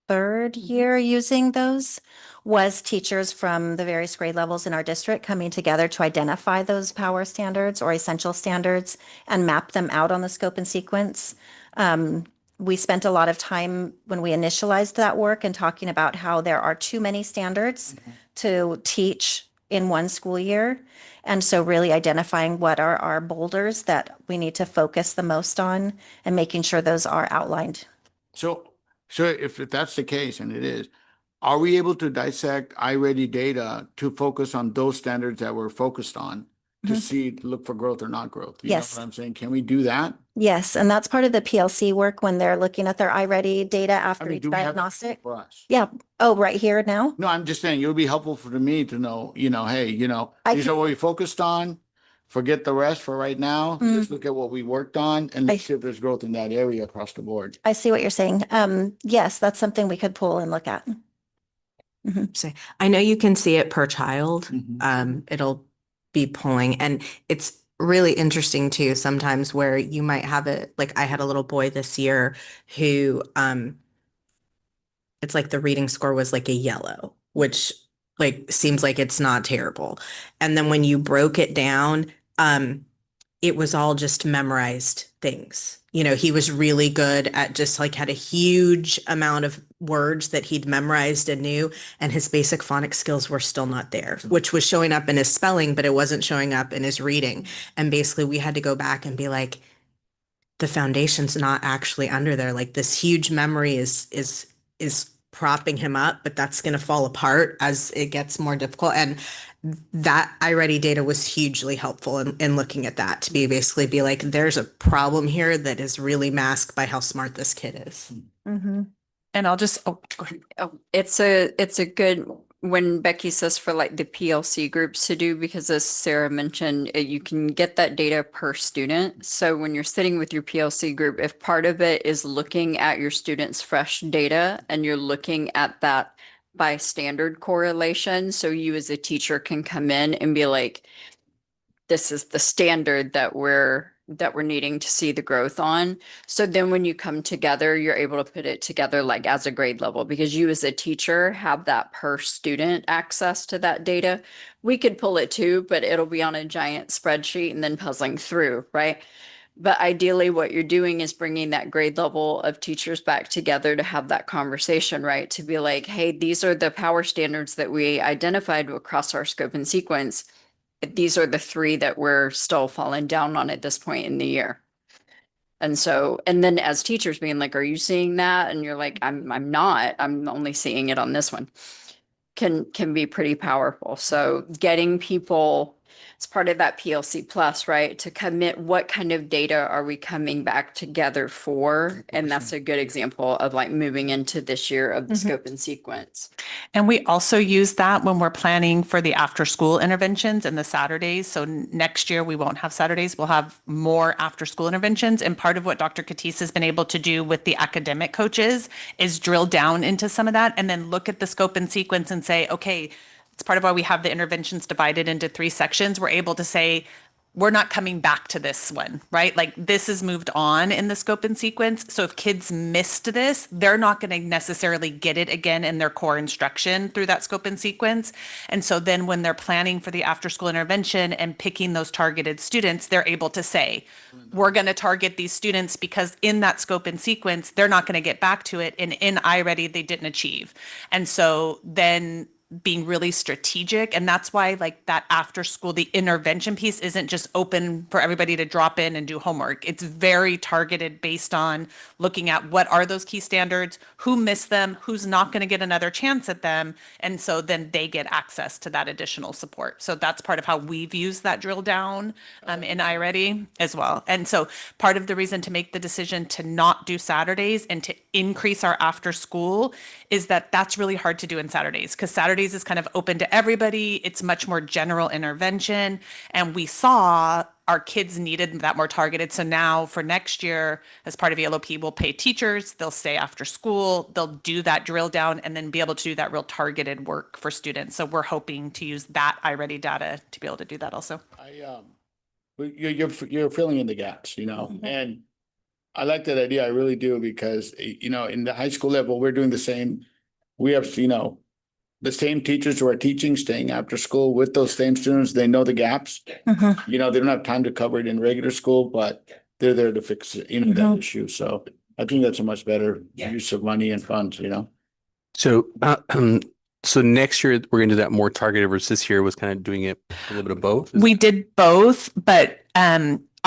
3rd year using those, was teachers from the various grade levels in our district coming together to identify those power standards or essential standards and map them out on the scope and sequence. We spent a lot of time when we initialized that work and talking about how there are too many standards to teach in one school year. And so really identifying what are our boulders that we need to focus the most on and making sure those are outlined. So if that's the case, and it is, are we able to dissect iReady data to focus on those standards that we're focused on to Mhm. see, look for growth or not growth. You Yes. know what I'm saying? Can we do that? Yes, and that's part of the PLC work when they're looking at their iReady data I after mean, each do we have diagnostic. for us? Yeah. Oh, right here now? No, I'm just saying it would be helpful for me to know, hey, I these are can- what we focused on. Forget the rest for right now. Let's look at what we worked on and let's see if there's growth in that area across the board. I see what you're saying. Yes, that's something we could pull and look at. So I know you can see it per child. Mhm. It'll be pulling, and it's really interesting too, sometimes where you might have it, like I had a little boy this year who, it's like the reading score was like a yellow, which like seems like it's not terrible. And then when you broke it down, it was all just memorized things. He was really good at just like had a huge amount of words that he'd memorized and knew, and his basic phonics skills were still not there, which was showing up in his spelling, but it wasn't showing up in his reading. And basically we had to go back and be like, the foundation's not actually under there. Like this huge memory is propping him up, but that's going to fall apart as it gets more difficult. And that iReady data was hugely helpful in looking at that, to be like, there's a problem here that is really masked by how smart this kid is. And I'll just, go ahead. Oh, it's a good, when Becky says for like the PLC groups to do, because as Sarah mentioned, you can get that data per student. So when you're sitting with your PLC group, if part of it is looking at your students' fresh data and you're looking at that by standard correlation, so you as a teacher can come in and be like, this is the standard that we're needing to see the growth on. So then when you come together, you're able to put it together like as a grade level, because you as a teacher have that per student access to that data. We could pull it too, but it'll be on a giant spreadsheet and then puzzling through, right? But ideally, what you're doing is bringing that grade level of teachers back together to have that conversation, right? To be like, hey, these are the power standards that we identified across our scope and sequence. These are the three that we're still falling down on at this point in the year. And so, and then as teachers being like, are you seeing that? And you're like, I'm not, I'm only seeing it on this one. Can be pretty powerful. So getting people, it's part of that PLC plus, right? To commit, what kind of data are we coming back together for? And that's a good example of like moving into this year of the scope and sequence. And we also use that when we're planning for the after school interventions and the Saturdays. So next year we won't have Saturdays, we'll have more after school interventions. And part of what Dr. Katis has been able to do with the academic coaches is drill down into some of that and then look at the scope and sequence and say, okay, it's part of why we have the interventions divided into 3 sections. We're able to say, we're not coming back to this one, right? Like this is moved on in the scope and sequence. So if kids missed this, they're not going to necessarily get it again in their core instruction through that scope and sequence. And so then when they're planning for the after school intervention and picking those targeted students, they're able to say, we're going to target these students because in that scope and sequence, they're not going to get back to it. And in iReady, they didn't achieve. And so then being really strategic. And that's why like that after school, the intervention piece isn't just open for everybody to drop in and do homework. It's very targeted based on looking at what are those key standards, who missed them, who's not going to get another chance at them. And so then they get access to that additional support. So that's part of how we've used that drill down in iReady as well. And so part of the reason to make the decision to not do Saturdays and to increase our after school is that that's really hard to do in Saturdays, because Saturdays is kind of open to everybody. It's much more general intervention. And we saw our kids needed that more targeted. So now for next year, as part of ELOP, we'll pay teachers, they'll stay after school, they'll do that drill down and then be able to do that real targeted work for students. So we're hoping to use that iReady data to be able to do that also. You're filling in the gaps, and I like that idea. I really do, because, in the high school level, we're doing the same. We have, the same teachers who are teaching, staying after school with those same students. They know the gaps. They don't have time to cover it in regular school, but they're there to fix, that issue. So I think that's a much better use of money and funds, So, so next year we're gonna do that more targeted versus this year was kind of doing it a little bit of both. We did both, but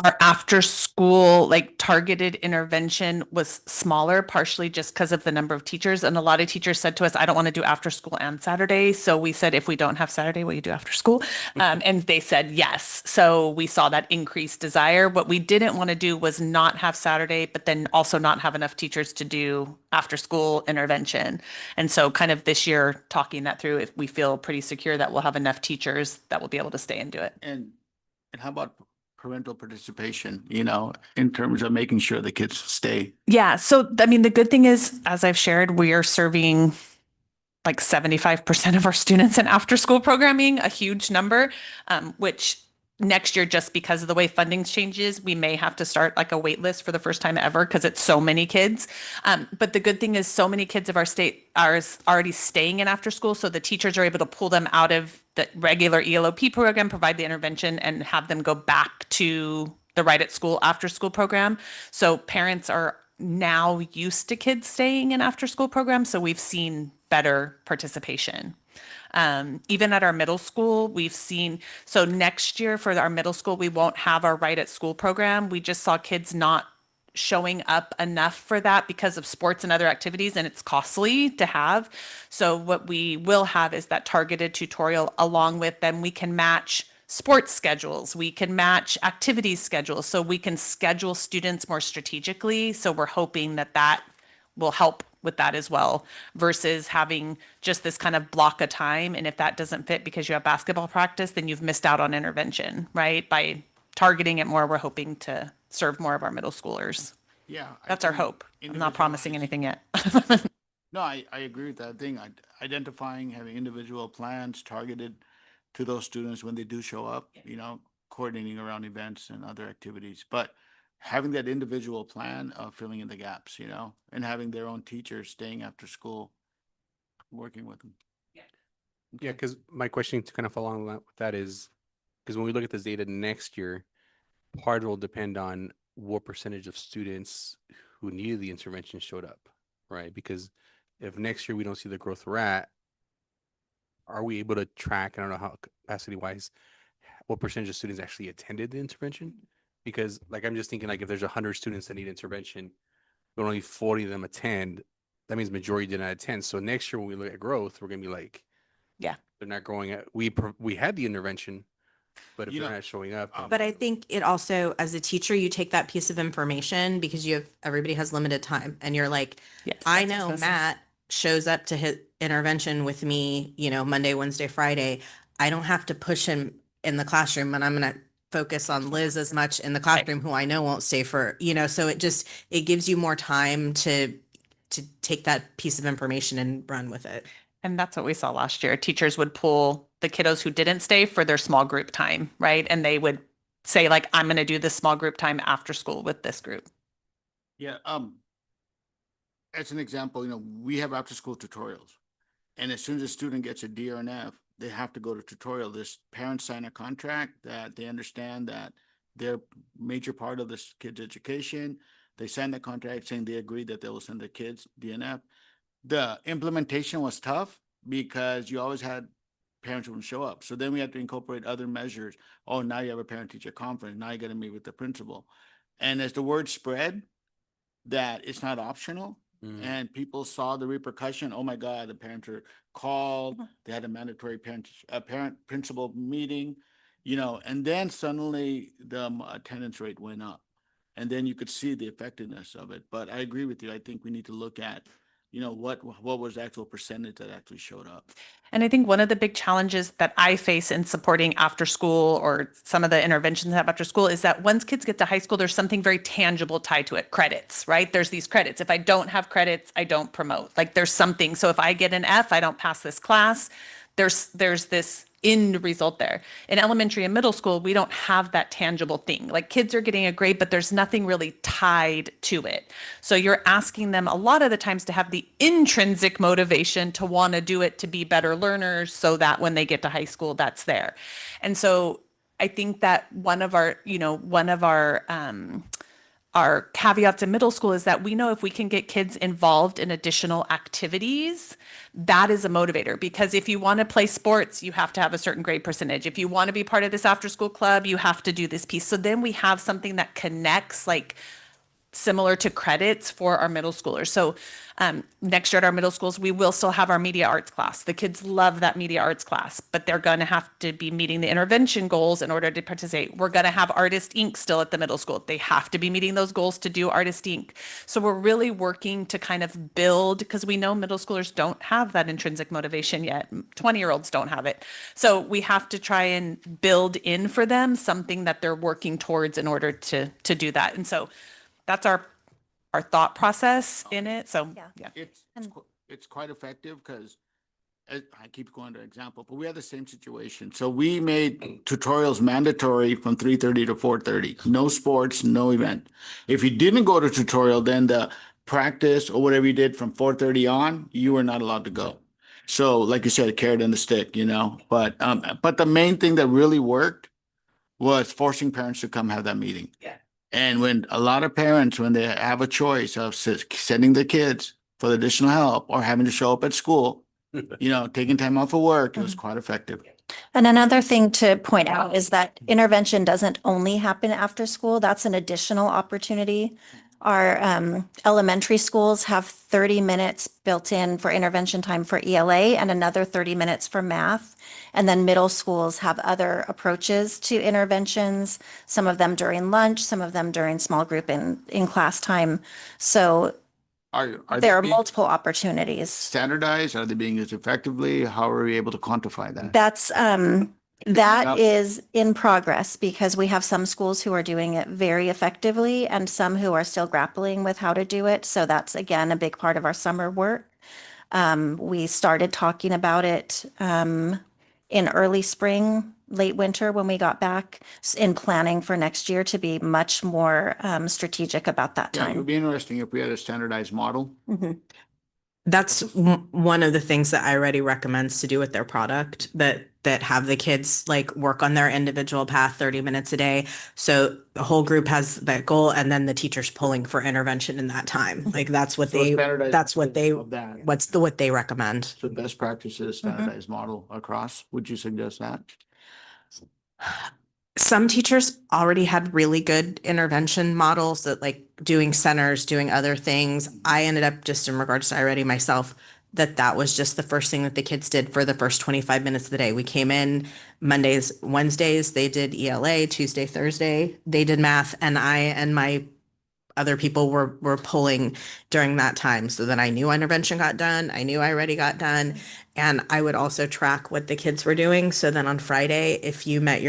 our after school like targeted intervention was smaller, partially just because of the number of teachers. And a lot of teachers said to us, I don't want to do after school and Saturday. So we said, if we don't have Saturday, will you do after school? And they said yes. So we saw that increased desire. What we didn't want to do was not have Saturday, but then also not have enough teachers to do after school intervention. And so kind of this year talking that through, if we feel pretty secure that we'll have enough teachers that will be able to stay and do it. And how about parental participation, in terms of making sure the kids stay? Yeah. So, I mean, the good thing is, as I've shared, we are serving like 75% of our students in after school programming, a huge number, which next year, just because of the way funding changes, we may have to start like a wait list for the first time ever because it's so many kids. But the good thing is so many kids of our state are already staying in after school. So the teachers are able to pull them out of the regular ELOP program, provide the intervention, and have them go back to the Right at School after school program. So parents are now used to kids staying in after school programs. So we've seen better participation. Even at our middle school, we've seen, so next year for our middle school, we won't have our Right at School program. We just saw kids not showing up enough for that because of sports and other activities, and it's costly to have. So what we will have is that targeted tutorial, along with then we can match sports schedules, we can match activities schedules, so we can schedule students more strategically. So we're hoping that that will help with that as well, versus having just this kind of block of time. And if that doesn't fit because you have basketball practice, then you've missed out on intervention, right? By targeting it more, we're hoping to serve more of our middle schoolers. Yeah. That's our hope. I'm not promising anything yet. No, I agree with that thing. Identifying, having individual plans targeted to those students when they do show up, coordinating around events and other activities. But having that individual plan of filling in the gaps, and having their own teachers staying after school, working with them. Yeah, Okay. because my question to kind of follow on with that is, because when we look at this data next year, part will depend on what percentage of students who needed the intervention showed up, right? Because if next year we don't see the growth we're at, are we able to track, I don't know how capacity wise, what percentage of students actually attended the intervention? Because like, I'm just thinking like if there's 100 students that need intervention, but only 40 of them attend, that means majority did not attend. So next year when we look at growth, we're gonna be like, Yeah. they're not growing at, we had the intervention, but if You they're know, not showing up, then- But I think it also, as a teacher, you take that piece of information because everybody has limited time and you're like, Yes. I know Matt shows up to hit intervention with me, Monday, Wednesday, Friday. I don't have to push him in the classroom, and I'm going to focus on Liz as much in the classroom, who I know won't stay for, so it gives you more time to take that piece of information and run with it. And that's what we saw last year. Teachers would pull the kiddos who didn't stay for their small group time, right? And they would say like, I'm going to do this small group time after school with this group. Yeah. As an example, we have after school tutorials, and as soon as a student gets a D or an F, they have to go to tutorial. This parents sign a contract that they understand that they're major part of this kid's education. They sign the contract saying they agree that they will send their kids DNF. The implementation was tough because you always had parents who wouldn't show up. So then we had to incorporate other measures. Oh, now you have a parent teacher conference. Now you got to meet with the principal. And as the word spread that it's not optional, and people saw the repercussion, oh my God, the parents are called, they had a mandatory parent principal meeting, and then suddenly the attendance rate went up. And then you could see the effectiveness of it. But I agree with you. I think we need to look at, what was the actual percentage that actually showed up. And I think one of the big challenges that I face in supporting after school or some of the interventions I have after school is that once kids get to high school, there's something very tangible tied to it. Credits, right? There's these credits. If I don't have credits, I don't promote. Like there's something. So if I get an F, I don't pass this class. There's this end result there. In elementary and middle school, we don't have that tangible thing. Like kids are getting a grade, but there's nothing really tied to it. So you're asking them a lot of the times to have the intrinsic motivation to want to do it, to be better learners, so that when they get to high school, that's there. And so I think that one of our our caveats in middle school is that we know if we can get kids involved in additional activities, that is a motivator. Because if you want to play sports, you have to have a certain grade percentage. If you want to be part of this after school club, you have to do this piece. So then we have something that connects, like similar to credits for our middle schoolers. So next year at our middle schools, we will still have our media arts class. The kids love that media arts class, but they're going to have to be meeting the intervention goals in order to participate. We're going to have Artist Inc. still at the middle school. They have to be meeting those goals to do Artist Inc. So we're really working to kind of build, because we know middle schoolers don't have that intrinsic motivation yet. 20-year-olds don't have it. So we have to try and build in for them something that they're working towards in order to do that. And so that's our thought process in it. So, Yeah. yeah. It's quite effective because I keep going to example, but we had the same situation. So we made tutorials mandatory from 3:30 to 4:30. No sports, no event. If you didn't go to tutorial, then the practice or whatever you did from 4:30 on, you were not allowed to go. So like you said, a carrot and the stick, you know, but the main thing that really worked was forcing parents to come have that meeting. Yeah. And when a lot of parents, when they have a choice of sending their kids for the additional help or having to show up at school, you know, taking time off of work, it was quite effective. And another thing to point out is that intervention doesn't only happen after school. That's an additional opportunity. Our elementary schools have 30 minutes built in for intervention time for ELA and another 30 minutes for math. And then middle schools have other approaches to interventions, some of them during lunch, some of them during small group in class time. So Are there are they being multiple opportunities. standardized? Are they being used effectively? How are we able to quantify that? That's that Yep. is in progress because we have some schools who are doing it very effectively and some who are still grappling with how to do it. So that's again a big part of our summer work. We started talking about it in early spring, late winter when we got back in planning for next year to be much more strategic about that Yeah, it would time. be interesting if we had a standardized model. Mhm. That's one of the things that iReady recommends to do with their product, that have the kids like work on their individual path 30 minutes a day. So the whole group has that goal and then the teacher's pulling for intervention in that time. Like that's what So a they, standardized that's what they, of that. what they recommend. So best practices, standardized model across. Would you suggest that? Some teachers already had really good intervention models that like doing centers, doing other things. I ended up just in regards to iReady myself, that was just the first thing that the kids did for the first 25 minutes of the day. We came in Mondays, Wednesdays, they did ELA, Tuesday, Thursday, they did math, and I and my other people were pulling during that time so that I knew intervention got done. I knew iReady got done. And I would also track what the kids were doing. So then on Friday, if you met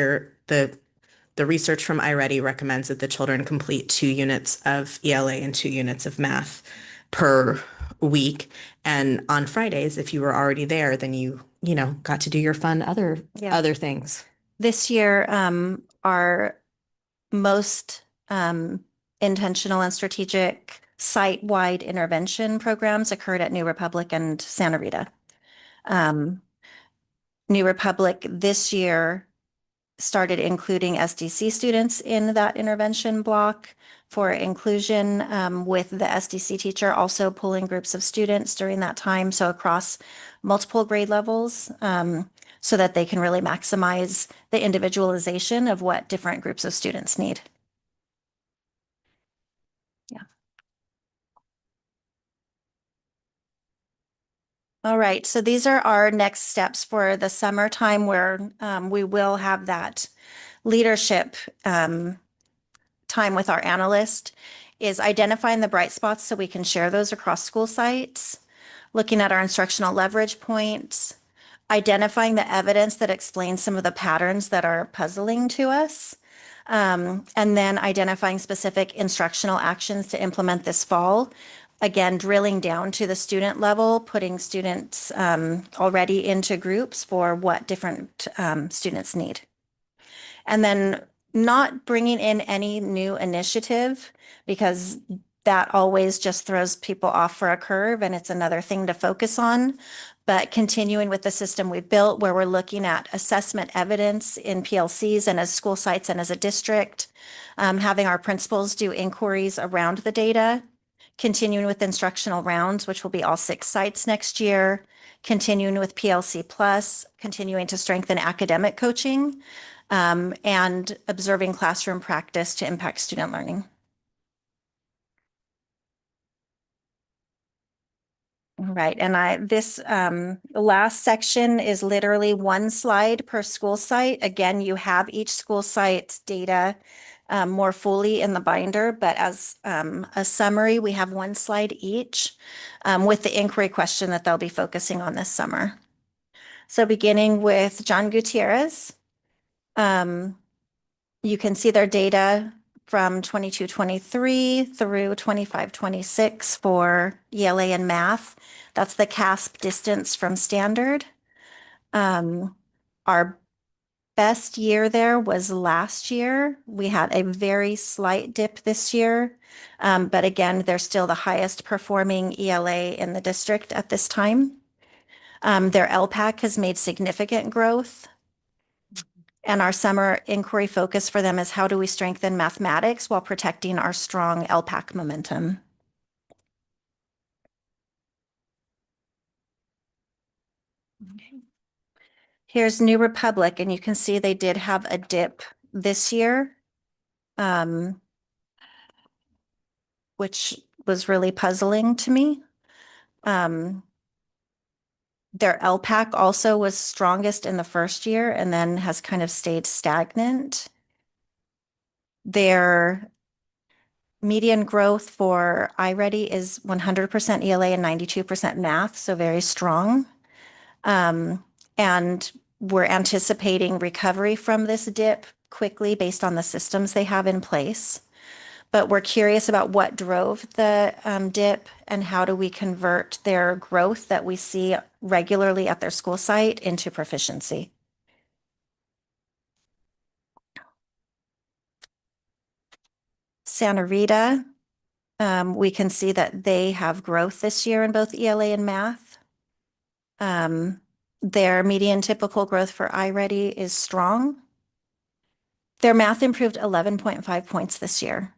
the research from iReady recommends that the children complete 2 units of ELA and 2 units of math per week. And on Fridays, if you were already there, then you know, got to do your fun other things. This year, our most intentional and strategic site-wide intervention programs occurred at New Republic and Santa Rita. New Republic this year started including SDC students in that intervention block for inclusion, with the SDC teacher also pulling groups of students during that time. So across multiple grade levels, so that they can really maximize the individualization of what different groups of students need. Yeah. All right, so these are our next steps for the summertime where we will have that leadership time with our analyst, is identifying the bright spots so we can share those across school sites, looking at our instructional leverage points, identifying the evidence that explains some of the patterns that are puzzling to us, and then identifying specific instructional actions to implement this fall. Again, drilling down to the student level, putting students already into groups for what different students need. And then not bringing in any new initiative, because that always just throws people off for a curve and it's another thing to focus on. but continuing with the system we've built where we're looking at assessment evidence in PLCs and as school sites and as a district, having our principals do inquiries around the data, continuing with instructional rounds, which will be all 6 sites next year, continuing with PLC Plus, continuing to strengthen academic coaching, and observing classroom practice to impact student learning. Right, and this last section is literally 1 slide per school site. Again, you have each school site's data more fully in the binder, but as a summary, we have 1 slide each with the inquiry question that they'll be focusing on this summer. So beginning with John Gutierrez, you can see their data from 22-23 through 25-26 for ELA and math. That's the CASP distance from standard. Our best year there was last year. We had a very slight dip this year, but again, they're still the highest performing ELA in the district at this time. Their LPAC has made significant growth. And our summer inquiry focus for them is how do we strengthen mathematics while protecting our strong LPAC momentum? Okay. Here's New Republic, and you can see they did have a dip this year, which was really puzzling to me. Their LPAC also was strongest in the first year and then has kind of stayed stagnant. Their median growth for iReady is 100% ELA and 92% math, so very strong. And we're anticipating recovery from this dip quickly based on the systems they have in place. But we're curious about what drove the dip and how do we convert their growth that we see regularly at their school site into proficiency. Santa Rita, we can see that they have growth this year in both ELA and math. Their median typical growth for iReady is strong. Their math improved 11.5 points this year.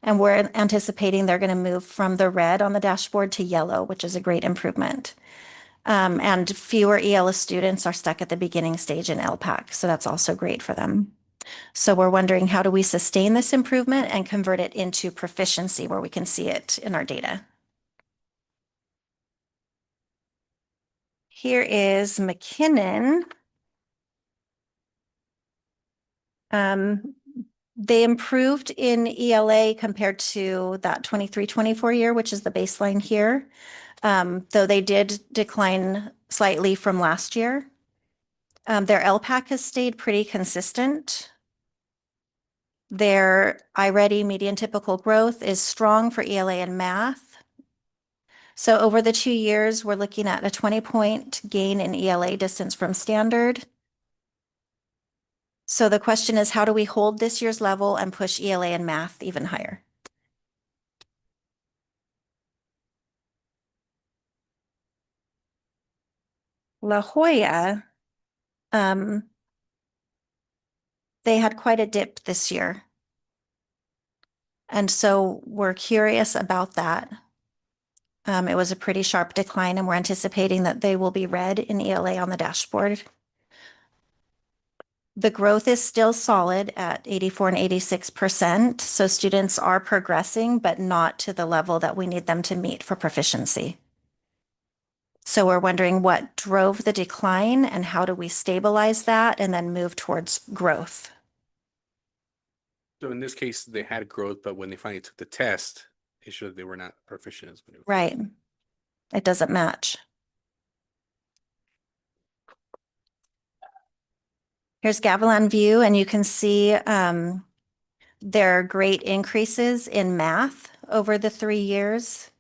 And we're anticipating they're going to move from the red on the dashboard to yellow, which is a great improvement. And fewer ELA students are stuck at the beginning stage in LPAC, so that's also great for them. So we're wondering how do we sustain this improvement and convert it into proficiency where we can see it in our data. Here is McKinnon. They improved in ELA compared to that 23-24 year, which is the baseline here, though they did decline slightly from last year. Their LPAC has stayed pretty consistent. Their iReady median typical growth is strong for ELA and math. So over the 2 years, we're looking at a 20-point gain in ELA distance from standard. So the question is, how do we hold this year's level and push ELA and math even higher? La Jolla, they had quite a dip this year. And so we're curious about that. It was a pretty sharp decline, and we're anticipating that they will be red in ELA on the dashboard. The growth is still solid at 84 and 86%, so students are progressing, but not to the level that we need them to meet for proficiency. So we're wondering what drove the decline and how do we stabilize that and then move towards growth? So in this case, they had growth, but when they finally took the test, it showed they were not proficient as many. Right. It doesn't match. Here's Gavilan View, and you can see there are great increases in math over the 3 years.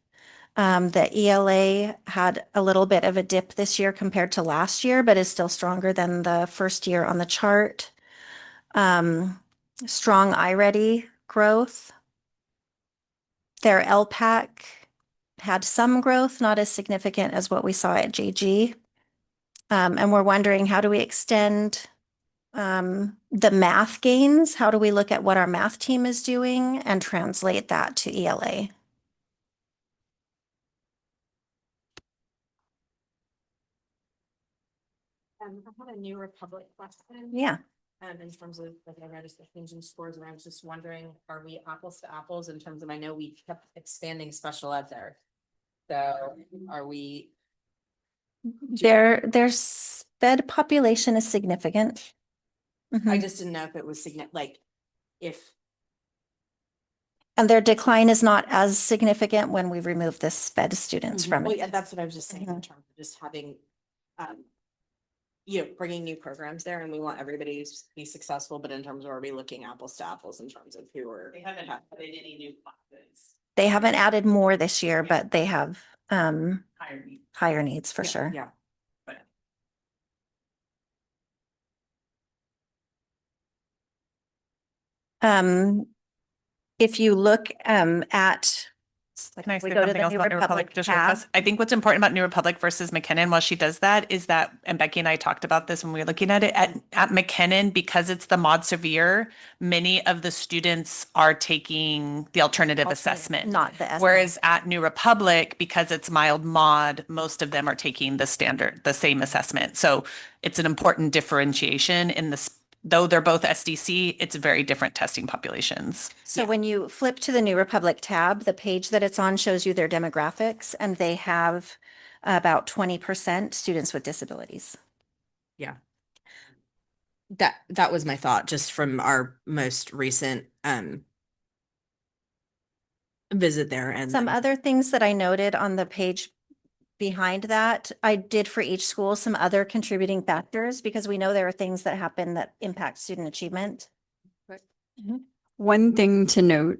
The ELA had a little bit of a dip this year compared to last year, but is still stronger than the first year on the chart. Strong iReady growth. Their LPAC had some growth, not as significant as what we saw at JG. And we're wondering, how do we extend the math gains? How do we look at what our math team is doing and translate that to ELA? I had a New Republic question. Yeah. In terms of like I noticed the changing scores, and I was just wondering, are we apples to apples in terms of, I know we kept expanding special ed there. So are we, Their sped population is significant. I Mhm. just didn't know if it was significant, like if, And their decline is not as significant when we remove the sped students from well, it. yeah, that's what I was just saying in Mhm. terms of just having, um, bringing new programs there, and we want everybody to be successful, but in terms of, are we looking apples to apples in terms of who are. They haven't added any new classes. They haven't added more this year, but they have Higher needs. higher needs for Yeah, sure. Yeah. If you look at Can I we say go to something the else New about New Republic Republic just real tab. fast? I think what's important about New Republic versus McKinnon while she does that is that, and Becky and I talked about this when we were looking at it, at McKinnon, because it's the mod severe, many of the students are taking the alternative assessment. Not the S. Whereas at New Republic, because it's mild mod, most of them are taking the standard, the same assessment. So it's an important differentiation in this, though they're both SDC, it's very different testing populations. So when you flip to the New Republic tab, the page that it's on shows you their demographics, and they have about 20% students with disabilities. Yeah. That was my thought, just from our most recent visit there. And Some then- other things that I noted on the page behind that, I did for each school some other contributing factors, because we know there are things that happen that impact student achievement. One thing to note,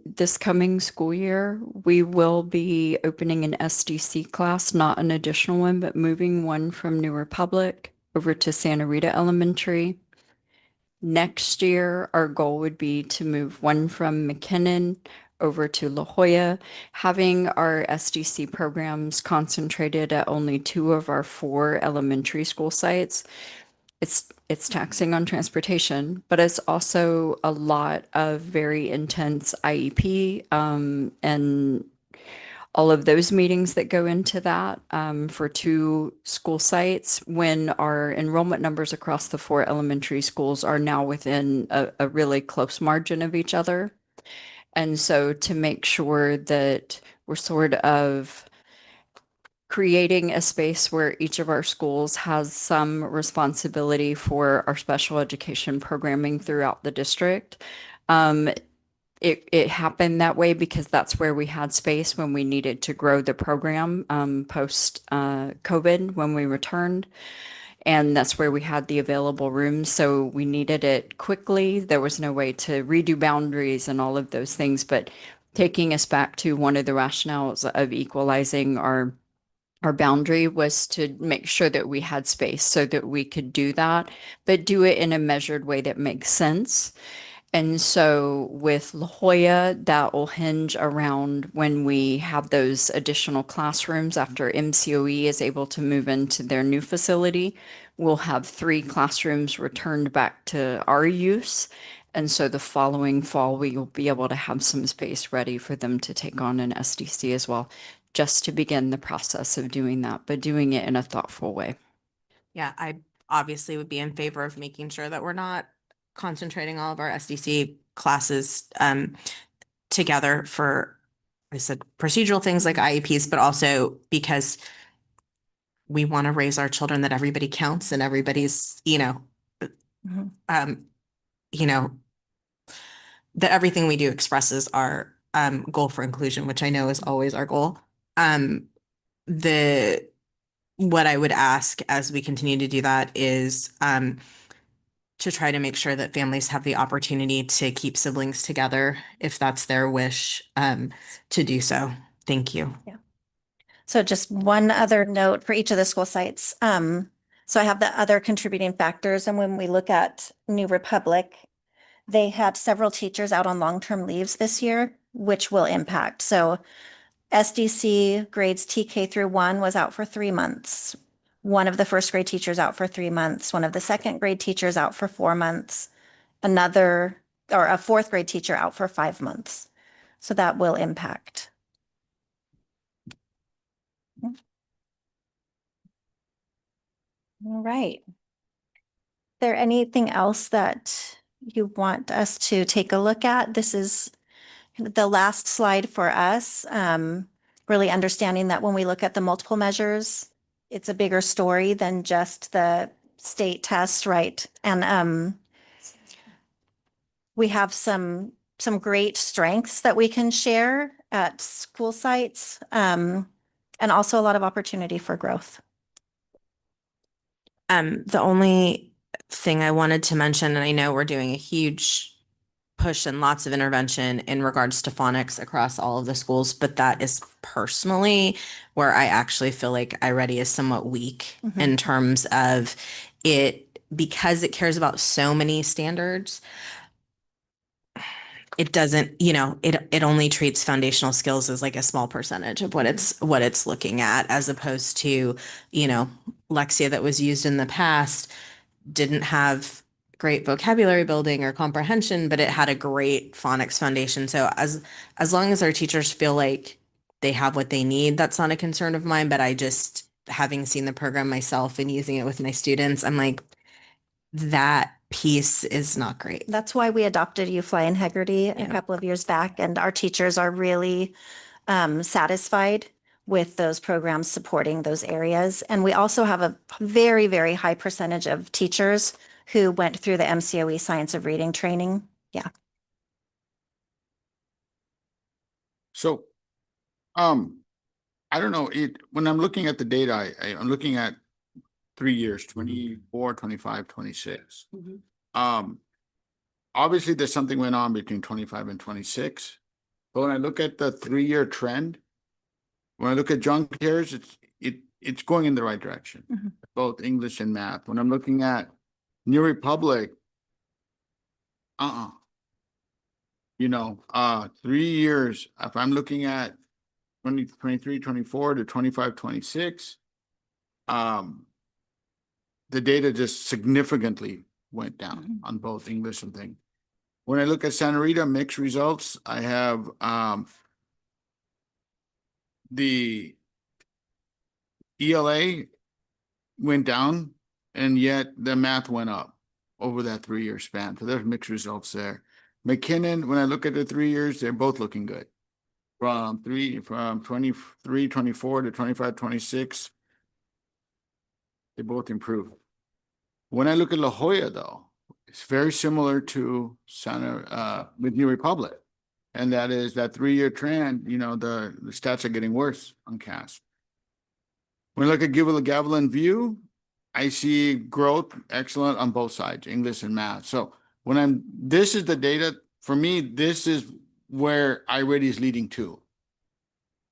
this coming school year, we will be opening an SDC class, not an additional one, but moving one from New Republic over to Santa Rita Elementary. Next year, our goal would be to move one from McKinnon over to La Jolla, having our SDC programs concentrated at only 2 of our 4 elementary school sites. It's taxing on transportation, but it's also a lot of very intense IEP and all of those meetings that go into that for 2 school sites, when our enrollment numbers across the 4 elementary schools are now within a really close margin of each other. And so to make sure that we're sort of creating a space where each of our schools has some responsibility for our special education programming throughout the district. It happened that way because that's where we had space when we needed to grow the program post COVID when we returned. And that's where we had the available rooms. So we needed it quickly. There was no way to redo boundaries and all of those things. But taking us back to one of the rationales of equalizing our boundary was to make sure that we had space so that we could do that, but do it in a measured way that makes sense. And so with La Jolla, that will hinge around when we have those additional classrooms after MCOE is able to move into their new facility. We'll have 3 classrooms returned back to our use. And so the following fall, we will be able to have some space ready for them to take on an SDC as well, just to begin the process of doing that, but doing it in a thoughtful way. Yeah, I obviously would be in favor of making sure that we're not concentrating all of our SDC classes together for, I said, procedural things like IEPs, but also because we want to raise our children that everybody counts and everybody's, Mhm. you know, that everything we do expresses our goal for inclusion, which I know is always our goal. What I would ask as we continue to do that is to try to make sure that families have the opportunity to keep siblings together if that's their wish to do so. Thank you. Yeah. So just one other note for each of the school sites. So I have the other contributing factors, and when we look at New Republic, they had several teachers out on long-term leaves this year, which will impact. So SDC grades TK through 1 was out for 3 months. one of the first grade teachers out for 3 months, one of the second grade teachers out for 4 months, another, or a fourth grade teacher out for 5 months. So that will impact. All right. Is there anything else that you want us to take a look at? This is the last slide for us. Really understanding that when we look at the multiple measures, it's a bigger story than just the state test, right? And we have some great strengths that we can share at school sites, and also a lot of opportunity for growth. The only thing I wanted to mention, and I know we're doing a huge push and lots of intervention in regards to phonics across all of the schools, but that is personally where I actually feel like iReady is somewhat weak in terms of it, because it cares about so many standards. It doesn't, it only treats foundational skills as like a small percentage of what it's looking at, as opposed to, Lexia that was used in the past didn't have great vocabulary building or comprehension, but it had a great phonics foundation. So as long as our teachers feel like they have what they need, that's not a concern of mine. But I just, having seen the program myself and using it with my students, I'm like, that piece is not great. That's why we adopted You Fly in Heggerty a couple of years back, and our teachers are really satisfied with those programs supporting those areas. And we also have a very, very high percentage of teachers who went through the MCOE Science of Reading training. Yeah. So, I don't know, when I'm looking at the data, I'm looking at 3 years, 24, 25, 26. Obviously there's something went on between 25 and 26, but when I look at the 3-year trend, when I look at junk cares, it's going in the right direction, both English and math. When I'm looking at New Republic, 3 years, if I'm looking at 2023, 24 to 25, 26, the data just significantly went down on both English and thing. When I look at Santa Rita mixed results, I have the ELA went down, and yet the math went up over that 3-year span. So there's mixed results there. McKinnon, when I look at the 3 years, they're both looking good. From 23, 24 to 25, 26, they both improved. When I look at La Jolla, though, it's very similar to with New Republic. And that is that 3-year trend, the stats are getting worse on CAS. When I look at Gavel and View, I see growth excellent on both sides, English and math. So this is the data, for me, this is where iReady is leading to.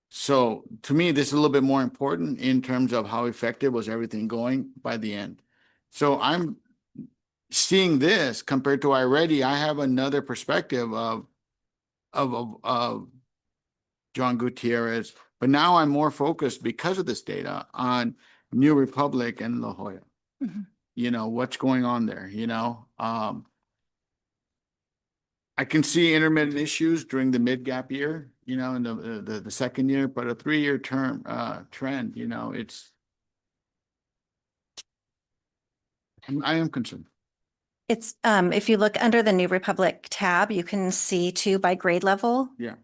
So to me, this is a little bit more important in terms of how effective was everything going by the end. So I'm seeing this compared to iReady, I have another perspective of John Gutierrez, but now I'm more focused because of this data on New Republic and La Jolla. What's going on there, I can see intermittent issues during the mid-gap year, in the second year, but a 3-year term trend, I am concerned. It's if you look under the New Republic tab, you can see too by grade level. Yeah.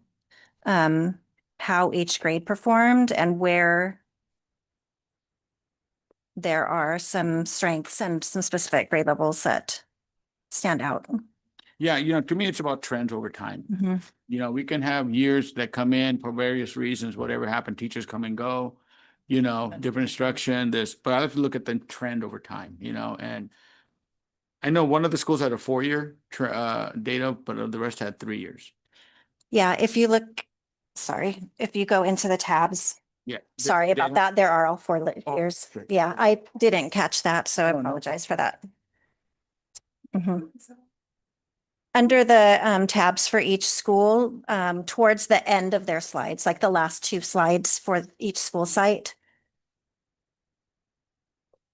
How each grade performed and where there are some strengths and some specific grade levels that stand out. Yeah, to me, it's about trends over time. We can have years that come in for various reasons, whatever happened, teachers come and go, different instruction, but I have to look at the trend over time, and I know one of the schools had a 4-year data, but the rest had 3 years. Yeah, if you go into the tabs, Yeah. sorry about that. There are all 4 years. Sure. Yeah, I didn't catch that, so I apologize for that. Under the tabs for each school, towards the end of their slides, like the last 2 slides for each school site.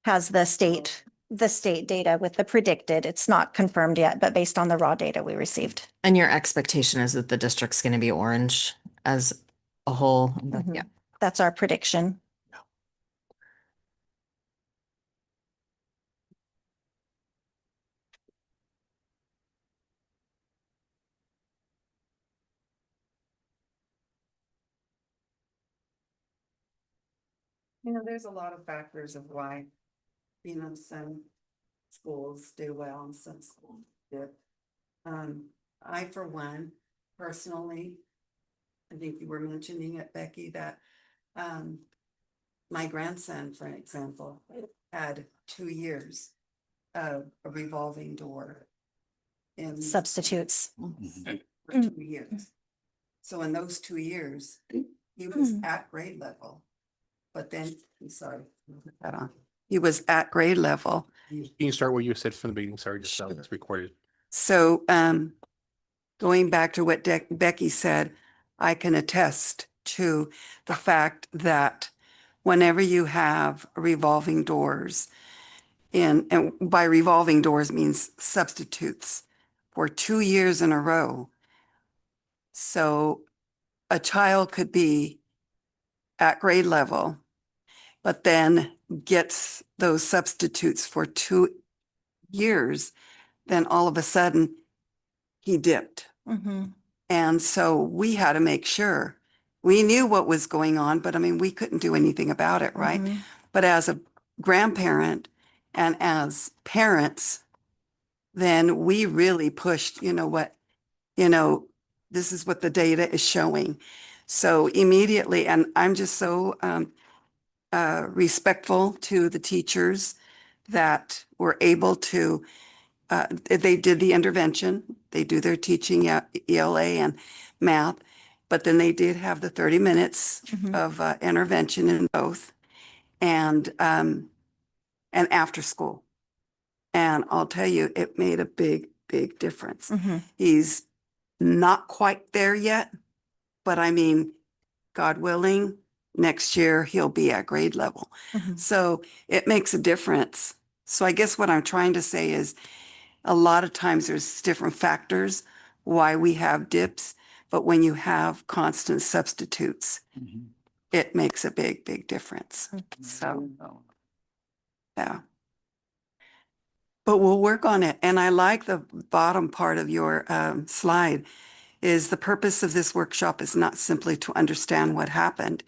has the state data with the predicted. It's not confirmed yet, but based on the raw data we received. And your expectation is that the district's going to be orange as a whole? Mhm. Yeah. That's our prediction. You know, there's a lot of factors of why, some schools do well and some schools did. I, for one, personally, I think you were mentioning it, Becky, that, my grandson, for example, had 2 years of a revolving door in Substitutes. for 2 years. So in those 2 years, he was at grade level. But then, I'm sorry, put that on. He was at grade level. Can you start where you said from the beginning? Sorry, just so it's recorded. So, going back to what Becky said, I can attest to the fact that whenever you have revolving doors and by revolving doors means substitutes for 2 years in a row. So a child could be at grade level, but then gets those substitutes for 2 years, then all of a sudden he dipped. Mhm. And so we had to make sure we knew what was going on, but I mean, we couldn't do anything about it, right? Mhm. But as a grandparent and as parents, then we really pushed, this is what the data is showing. So immediately, and I'm just so respectful to the teachers that were able to, they did the intervention, they do their teaching at ELA and math, but then they did have the 30 minutes Mhm. of intervention in both and after school. And I'll tell you, it made a big, big difference. Mhm. He's not quite there yet, but I mean, God willing, next year he'll be at grade level. Mhm. So it makes a difference. So I guess what I'm trying to say is a lot of times there's different factors why we have dips, but when you have constant substitutes, it makes a big, big difference. So, yeah. But we'll work on it. And I like the bottom part of your slide is the purpose of this workshop is not simply to understand what happened.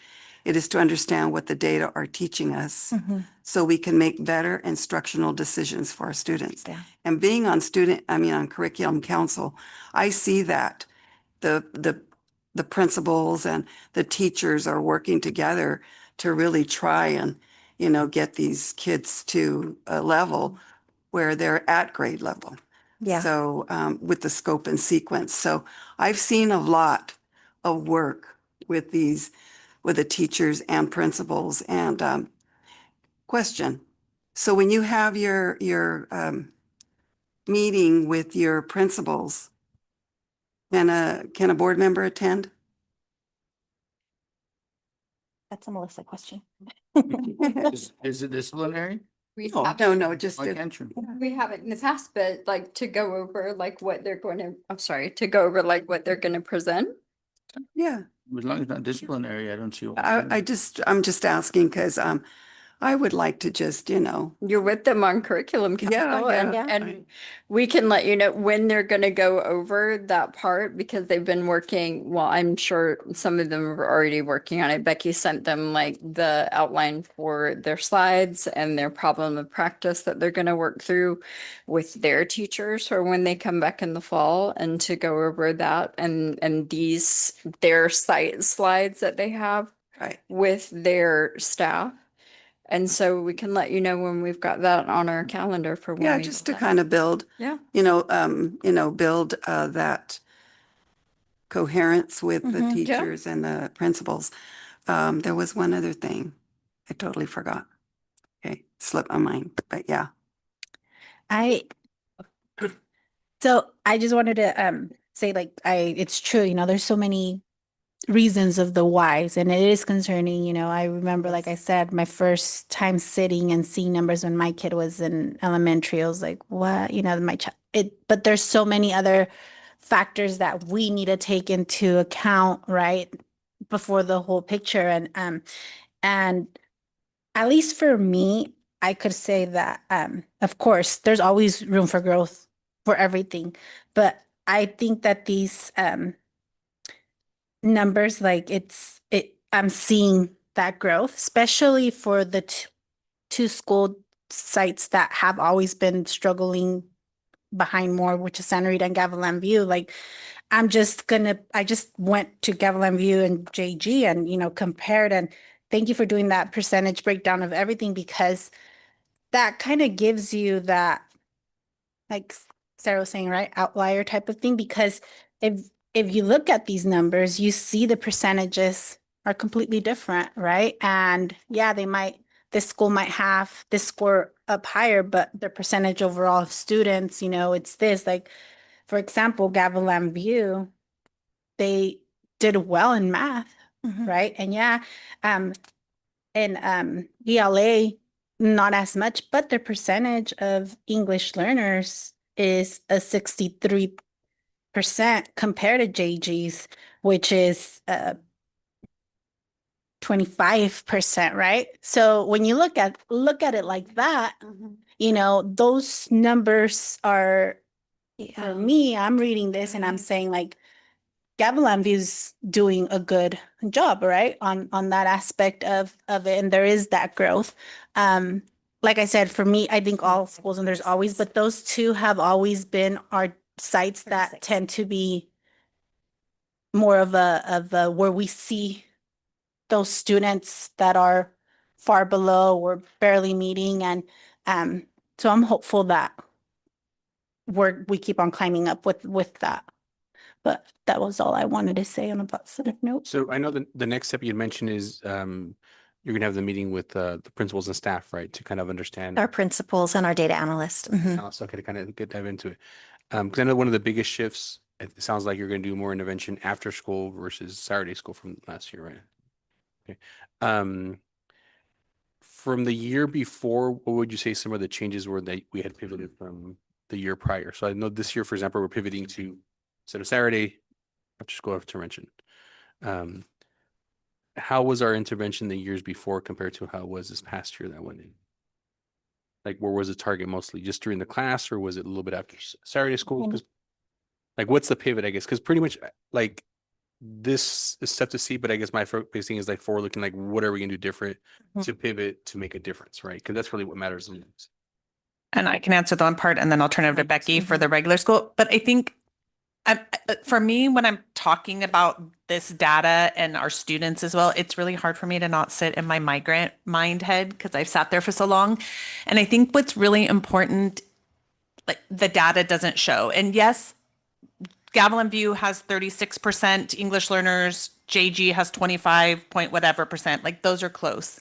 It is to understand what the data are teaching us Mhm. so we can make better instructional decisions for our students. Yeah. And being on on curriculum council, I see that the principals and the teachers are working together to really try and, get these kids to a level where they're at grade level. Yeah. So with the scope and sequence. So I've seen a lot of work with with the teachers and principals and question. So when you have your meeting with your principals, can a board member attend? That's a Melissa question. Is it disciplinary? We No, have- no, just Why can't you? We haven't in the past, but like to go over like what they're going to, I'm sorry, to go over like what they're going to present. yeah. As long as it's not disciplinary, I don't see. I'm just asking because I would like to just, You're with them on curriculum council yeah. and we can let you know when they're going to go over that part because they've been working. Well, I'm sure some of them are already working on it. Becky sent them like the outline for their slides and their problem of practice that they're going to work through with their teachers or when they come back in the fall and to go over that and their site slides that they have Right. with their staff. And so we can let you know when we've got that on our calendar for when Yeah, we just do to that. kind of build, Yeah. build that coherence with the Mhm. Yeah. teachers and the principals. There was one other thing I totally forgot. Okay, slipped my mind, but yeah. So I just wanted to say it's true, there's so many reasons of the whys, and it is concerning. You know, I remember, like I said, my first time sitting and seeing numbers when my kid was in elementary. I was like, what? You know, my child. But there's so many other factors that we need to take into account, right, before the whole picture. And at least for me, I could say that, of course, there's always room for growth for everything, but I think that these numbers, like I'm seeing that growth, especially for the two school sites that have always been struggling behind more, which is Santa Rita and Gavilan View. Like, I just went to Gavilan View and JG and, you know, compared, and thank you for doing that percentage breakdown of everything, because that kind of gives you that, like Sarah was saying, right, outlier type of thing. Because if you look at these numbers, you see the percentages are completely different, right? And yeah, this school might have this score up higher, but the percentage overall of students, you know, it's this. Like, for example, Gavilan View, they did well in math, right? And yeah, in ELA, not as much, but the percentage of English learners is a 63% compared to JG's, which is 25%, right? So when you look at it like that, you know, those numbers are, for me, I'm reading this and I'm saying, like, Gavilan View's doing a good job, right? On that aspect of it. And there is that growth. Like I said, for me, I think all schools, and there's always, but those two have always been our sites that tend to be more of a where we see those students that are far below or barely meeting. And so I'm hopeful that we keep on climbing up with that. But that was all I wanted to say on a positive note. So I know the next step you mentioned is you're gonna have the meeting with the principals and staff, right, to kind of understand. Our principals and our data analyst. Also, okay, to kind of dive into it. Because I know one of the biggest shifts, it sounds like you're gonna do more intervention after school versus Saturday school from last year, right? Okay. From the year before, what would you say some of the changes were that we had pivoted from the year prior? So I know this year, for example, we're pivoting to instead of Saturday, after school intervention. How was our intervention the years before compared to how it was this past year that went in? Like, where was the target mostly? Just during the class, or was it a little bit after Saturday school? 'Cause, like, what's the pivot, I guess? Because pretty much, like, this is tough to see, but I guess my biggest thing is like forward looking, like, what are we gonna do different to pivot to make a difference, right? Because that's really what matters. And I can answer the one part and then I'll turn it over to Becky for the regular school. But I think for me, when I'm talking about this data and our students as well, it's really hard for me to not sit in my migrant mind head because I've sat there for so long. And I think what's really important, like the data doesn't show. And yes, Gavilan View has 36% English learners, JG has 25 point whatever percent, like those are close.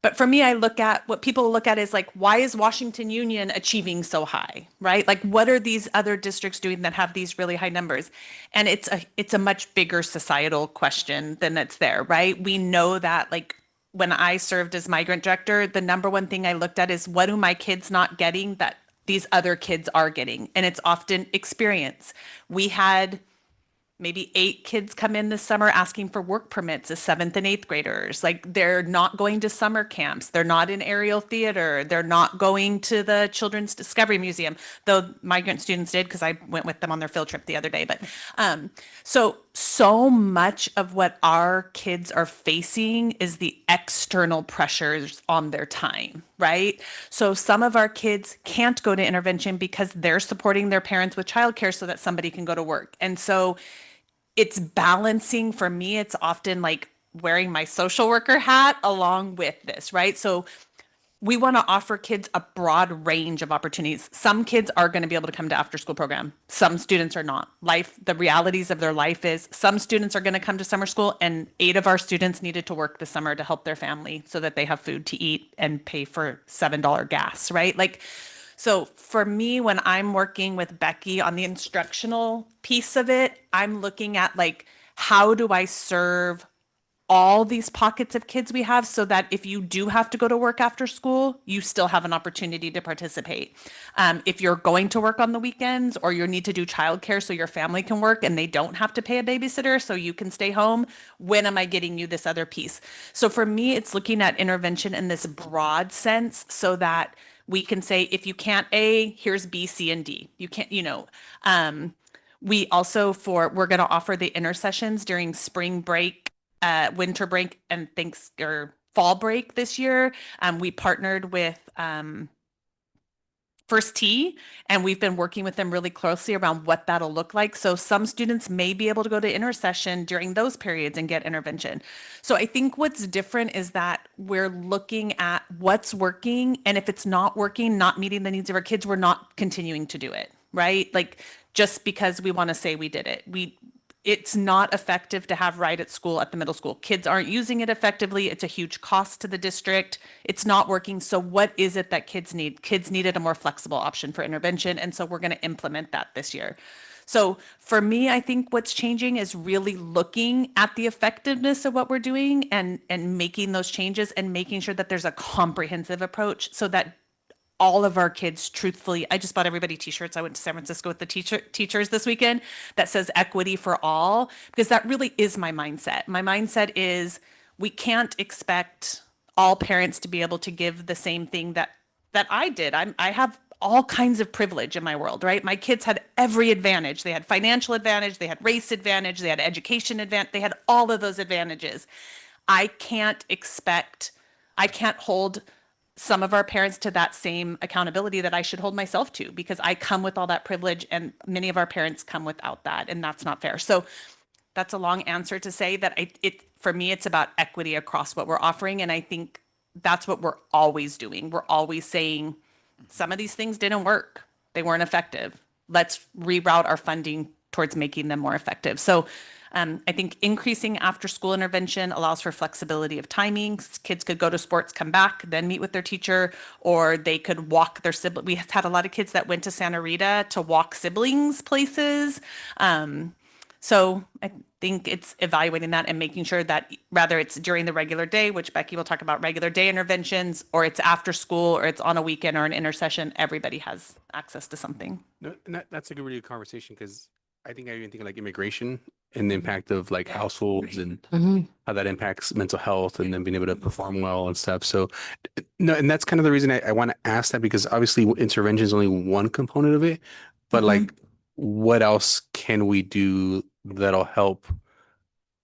But for me, I look at what people look at is like, why is Washington Union achieving so high, right? Like, what are these other districts doing that have these really high numbers? And it's a much bigger societal question than it's there, right? We know that, like, when I served as migrant director, the number one thing I looked at is what do my kids not getting that these other kids are getting? And it's often experience. We had maybe 8 kids come in this summer asking for work permits as 7th and 8th graders. Like, they're not going to summer camps. They're not in aerial theater. They're not going to the Children's Discovery Museum, though migrant students did because I went with them on their field trip the other day. But so much of what our kids are facing is the external pressures on their time, right? So some of our kids can't go to intervention because they're supporting their parents with childcare so that somebody can go to work. And so it's balancing. For me, it's often like wearing my social worker hat along with this, right? So we want to offer kids a broad range of opportunities. Some kids are going to be able to come to after school program. Some students are not. The realities of their life is some students are going to come to summer school, and 8 of our students needed to work this summer to help their family so that they have food to eat and pay for $7 gas, right? Like, so for me, when I'm working with Becky on the instructional piece of it, I'm looking at like, how do I serve all these pockets of kids we have so that if you do have to go to work after school, you still have an opportunity to participate. If you're going to work on the weekends or you need to do childcare so your family can work and they don't have to pay a babysitter so you can stay home, when am I getting you this other piece? So for me, it's looking at intervention in this broad sense so that we can say, if you can't A, here's B, C, and D. You can't, we also we're going to offer the intercessions during spring break, winter break, and or fall break this year. We partnered with First Tee, and we've been working with them really closely around what that'll look like. So some students may be able to go to intercession during those periods and get intervention. So I think what's different is that we're looking at what's working, and if it's not working, not meeting the needs of our kids, we're not continuing to do it, right? Like just because we want to say we did it. It's not effective to have right at school at the middle school. Kids aren't using it effectively. It's a huge cost to the district. It's not working. So what is it that kids need? Kids needed a more flexible option for intervention. And so we're going to implement that this year. So for me, I think what's changing is really looking at the effectiveness of what we're doing and making those changes and making sure that there's a comprehensive approach so that all of our kids, truthfully, I just bought everybody t-shirts. I went to San Francisco with the teachers this weekend that says equity for all, because that really is my mindset. My mindset is we can't expect all parents to be able to give the same thing that I did. I have all kinds of privilege in my world, right? My kids had every advantage. They had financial advantage, they had race advantage, they had education advantage, they had all of those advantages. I can't hold some of our parents to that same accountability that I should hold myself to, because I come with all that privilege and many of our parents come without that, and that's not fair. So that's a long answer to say that for me, it's about equity across what we're offering. And I think that's what we're always doing. We're always saying some of these things didn't work. They weren't effective. Let's reroute our funding towards making them more effective. So I think increasing after school intervention allows for flexibility of timings. Kids could go to sports, come back, then meet with their teacher, or they could walk their sibling. We had a lot of kids that went to Santa Rita to walk siblings places. So I think it's evaluating that and making sure that whether it's during the regular day, which Becky will talk about regular day interventions, or it's after school, or it's on a weekend or an intercession, everybody has access to something. No, and that's a good, really good conversation, because I think I even think of like immigration and the impact of like households and how that impacts mental health and then being able to perform well and stuff. So no, and that's kind of the reason I want to ask that, because obviously intervention is only one component of it, but like what else can we do that'll help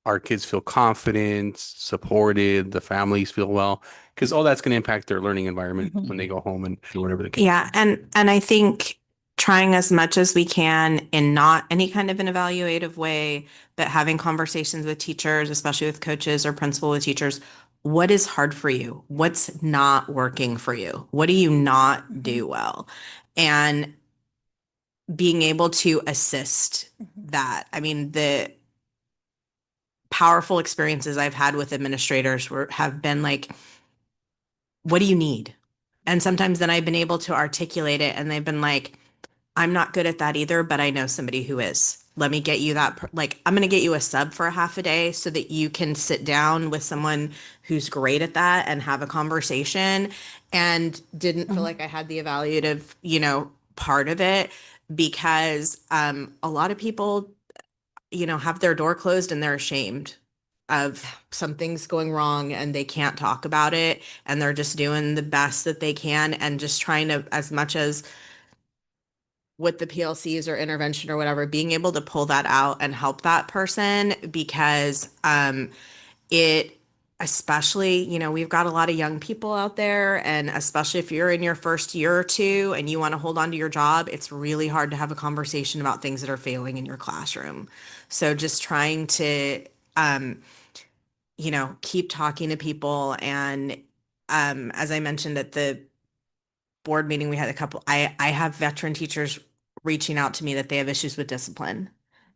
our kids feel confident, supported, the families feel well, because all that's going to impact their learning environment when they go home and whatever the case. Yeah, and I think trying as much as we can in not any kind of an evaluative way, but having conversations with teachers, especially with coaches or principal with teachers. What is hard for you? What's not working for you? What do you not do well? And being able to assist that. I mean, the powerful experiences I've had with administrators have been like, what do you need? And sometimes then I've been able to articulate it and they've been like, I'm not good at that either, but I know somebody who is. Let me get you that. Like, I'm going to get you a sub for a half a day so that you can sit down with someone who's great at that and have a conversation. And didn't feel like I had the evaluative, part of it, because a lot of people, have their door closed and they're ashamed of something's going wrong and they can't talk about it. And they're just doing the best that they can and just trying to, as much as with the PLCs or intervention or whatever, being able to pull that out and help that person, because it, especially, we've got a lot of young people out there, and especially if you're in your first year or two and you want to hold on to your job, it's really hard to have a conversation about things that are failing in your classroom. So just trying to, keep talking to people. And as I mentioned at the board meeting, we had I have veteran teachers reaching out to me that they have issues with discipline.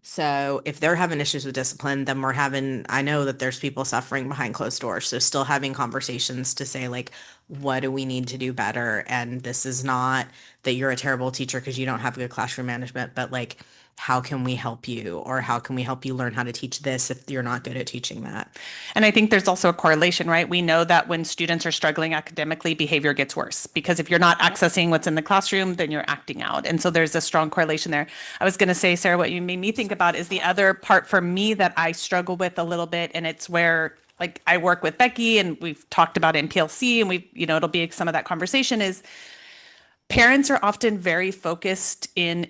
So if they're having issues with discipline, then I know that there's people suffering behind closed doors. So still having conversations to say, like, what do we need to do better? And this is not that you're a terrible teacher because you don't have good classroom management, but like, how can we help you? Or how can we help you learn how to teach this if you're not good at teaching that? And I think there's also a correlation, right? We know that when students are struggling academically, behavior gets worse because if you're not accessing what's in the classroom, then you're acting out. And so there's a strong correlation there. I was going to say, Sarah, what you made me think about is the other part for me that I struggle with a little bit. And it's where like I work with Becky and we've talked about it in PLC and it'll be some of that conversation is parents are often very focused in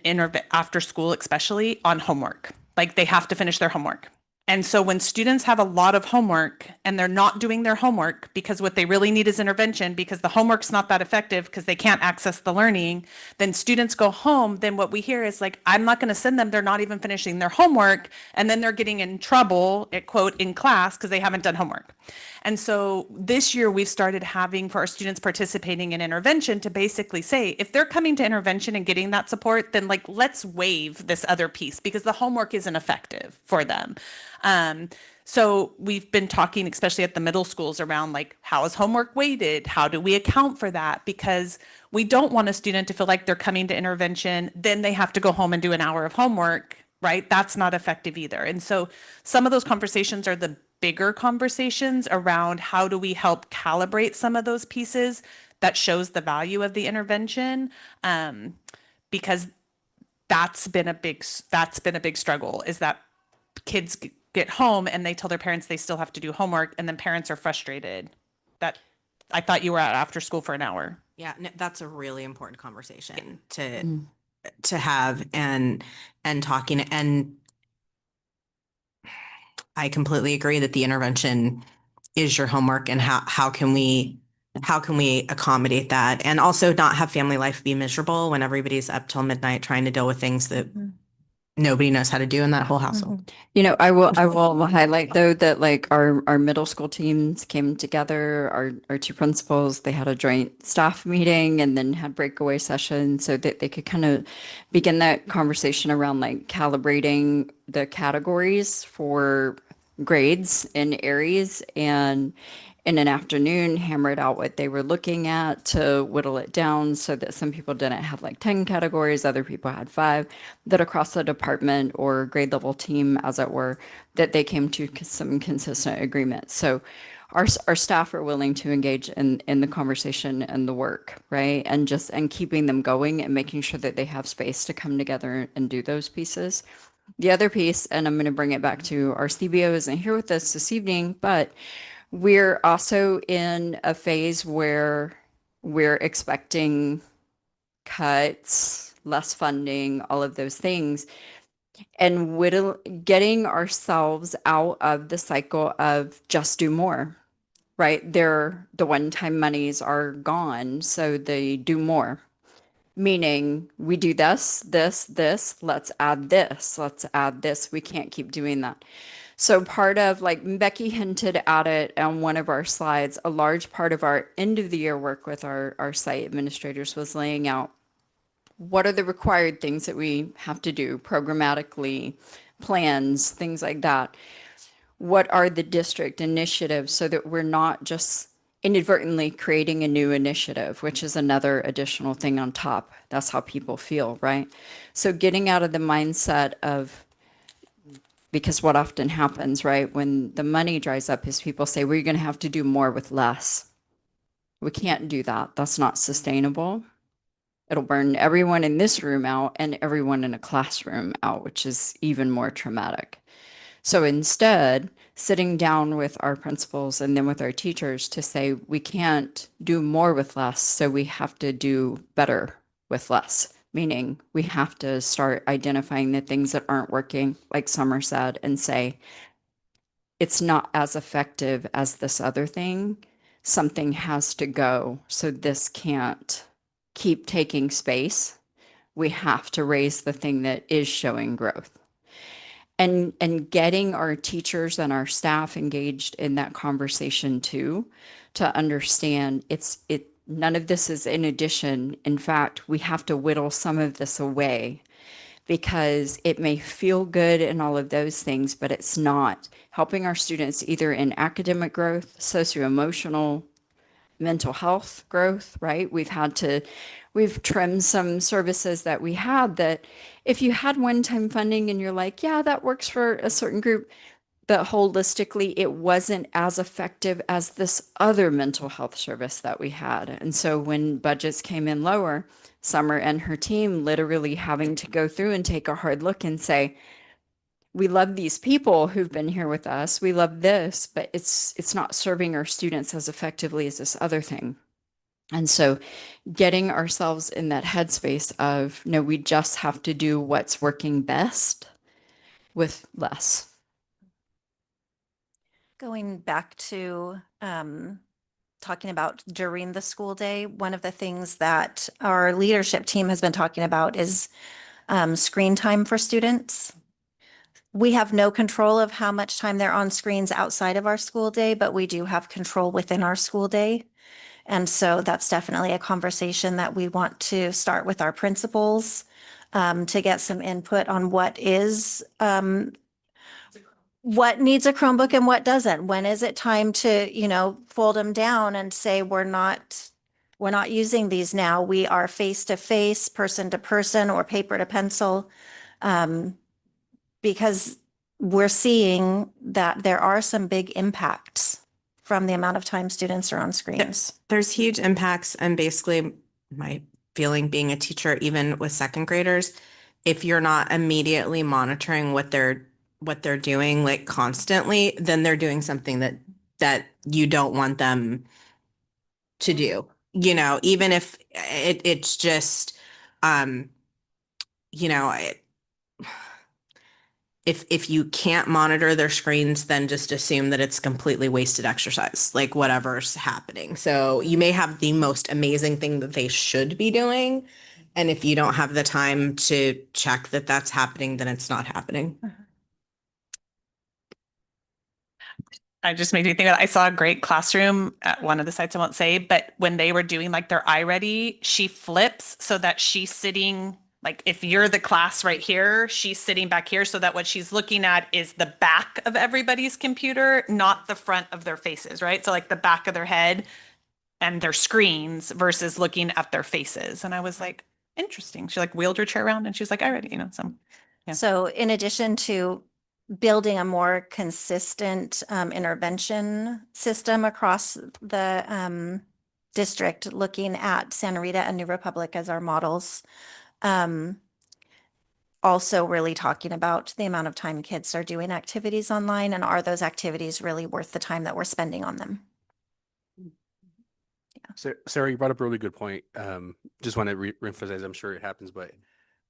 after school, especially on homework. Like they have to finish their homework. And so when students have a lot of homework and they're not doing their homework because what they really need is intervention because the homework's not that effective because they can't access the learning, then students go home. Then what we hear is like, I'm not going to send them. They're not even finishing their homework. And then they're getting in trouble, quote, in class because they haven't done homework. And so this year we've started having for our students participating in intervention to basically say, if they're coming to intervention and getting that support, then like, let's waive this other piece because the homework isn't effective for them. So we've been talking, especially at the middle schools around like, how is homework weighted? How do we account for that? Because we don't want a student to feel like they're coming to intervention, then they have to go home and do an hour of homework, right? That's not effective either. And so some of those conversations are the bigger conversations around how do we help calibrate some of those pieces that shows the value of the intervention, because that's been a big struggle is that kids get home and they tell their parents they still have to do homework and then parents are frustrated that I thought you were out after school for an hour. Yeah, no, that's a really important conversation to have and talking. And I completely agree that the intervention is your homework and how can we accommodate that and also not have family life be miserable when everybody's up till midnight trying to deal with things that nobody knows how to do in that whole household. You know, I will highlight though that like our middle school teams came together, our two principals, they had a joint staff meeting and then had breakaway sessions so that they could kind of begin that conversation around like calibrating the categories for grades in areas and in an afternoon hammered out what they were looking at to whittle it down so that some people didn't have like 10 categories, other people had 5, that across the department or grade level team, as it were, that they came to some consistent agreement. So our staff are willing to engage in the conversation and the work, right? And keeping them going and making sure that they have space to come together and do those pieces. The other piece, and I'm going to bring it back to our CBO isn't here with us this evening, but we're also in a phase where we're expecting cuts, less funding, all of those things, and getting ourselves out of the cycle of just do more, right? The one-time monies are gone, so they do more. Meaning we do this, let's add this, let's add this. We can't keep doing that. So part of, like Becky hinted at it on one of our slides, a large part of our end of the year work with our site administrators was laying out what are the required things that we have to do programmatically, plans, things like that. What are the district initiatives so that we're not just inadvertently creating a new initiative, which is another additional thing on top. That's how people feel, right? So getting out of the mindset of, because what often happens, right, when the money dries up is people say, we're going to have to do more with less. We can't do that. That's not sustainable. It'll burn everyone in this room out and everyone in a classroom out, which is even more traumatic. So instead, sitting down with our principals and then with our teachers to say, we can't do more with less, so we have to do better with less. Meaning we have to start identifying the things that aren't working, like Summer said, and say, it's not as effective as this other thing. Something has to go. So this can't keep taking space. We have to raise the thing that is showing growth. And getting our teachers and our staff engaged in that conversation too, to understand none of this is in addition. In fact, we have to whittle some of this away because it may feel good and all of those things, but it's not helping our students either in academic growth, socio-emotional, mental health growth, right? We've trimmed some services that we had that if you had one-time funding and you're like, yeah, that works for a certain group, but holistically, it wasn't as effective as this other mental health service that we had. And so when budgets came in lower, Summer and her team literally having to go through and take a hard look and say, we love these people who've been here with us. We love this, but it's not serving our students as effectively as this other thing. And so getting ourselves in that headspace of, no, we just have to do what's working best with less. Going back to talking about during the school day, one of the things that our leadership team has been talking about is screen time for students. We have no control of how much time they're on screens outside of our school day, but we do have control within our school day. And so that's definitely a conversation that we want to start with our principals to get some input on what needs a Chromebook and what doesn't. When is it time to, fold them down and say, we're not using these now. We are face to face, person to person, or paper to pencil. Because we're seeing that there are some big impacts from the amount of time students are on screens. There's huge impacts, and basically my feeling being a teacher, even with second graders, if you're not immediately monitoring what they're doing like constantly, then they're doing something that you don't want them to do. Even if it's just you know, if you can't monitor their screens, then just assume that it's completely wasted exercise, like whatever's happening. So you may have the most amazing thing that they should be doing. And if you don't have the time to check that that's happening, then it's not happening. I just made me think of I saw a great classroom at one of the sites I won't say, but when they were doing like their iReady, she flips so that she's sitting, like if you're the class right here, she's sitting back here so that what she's looking at is the back of everybody's computer, not the front of their faces, right? So like the back of their head and their screens versus looking at their faces. And I was like, interesting. She like wheeled her chair around and she was like, iReady, so. Yeah. So in addition to building a more consistent intervention system across the district, looking at Santa Rita and New Republic as our models, also really talking about the amount of time kids are doing activities online, and are those activities really worth the time that we're spending on them? Sarah, you brought up a really good point. Just want to reemphasize, I'm sure it happens, but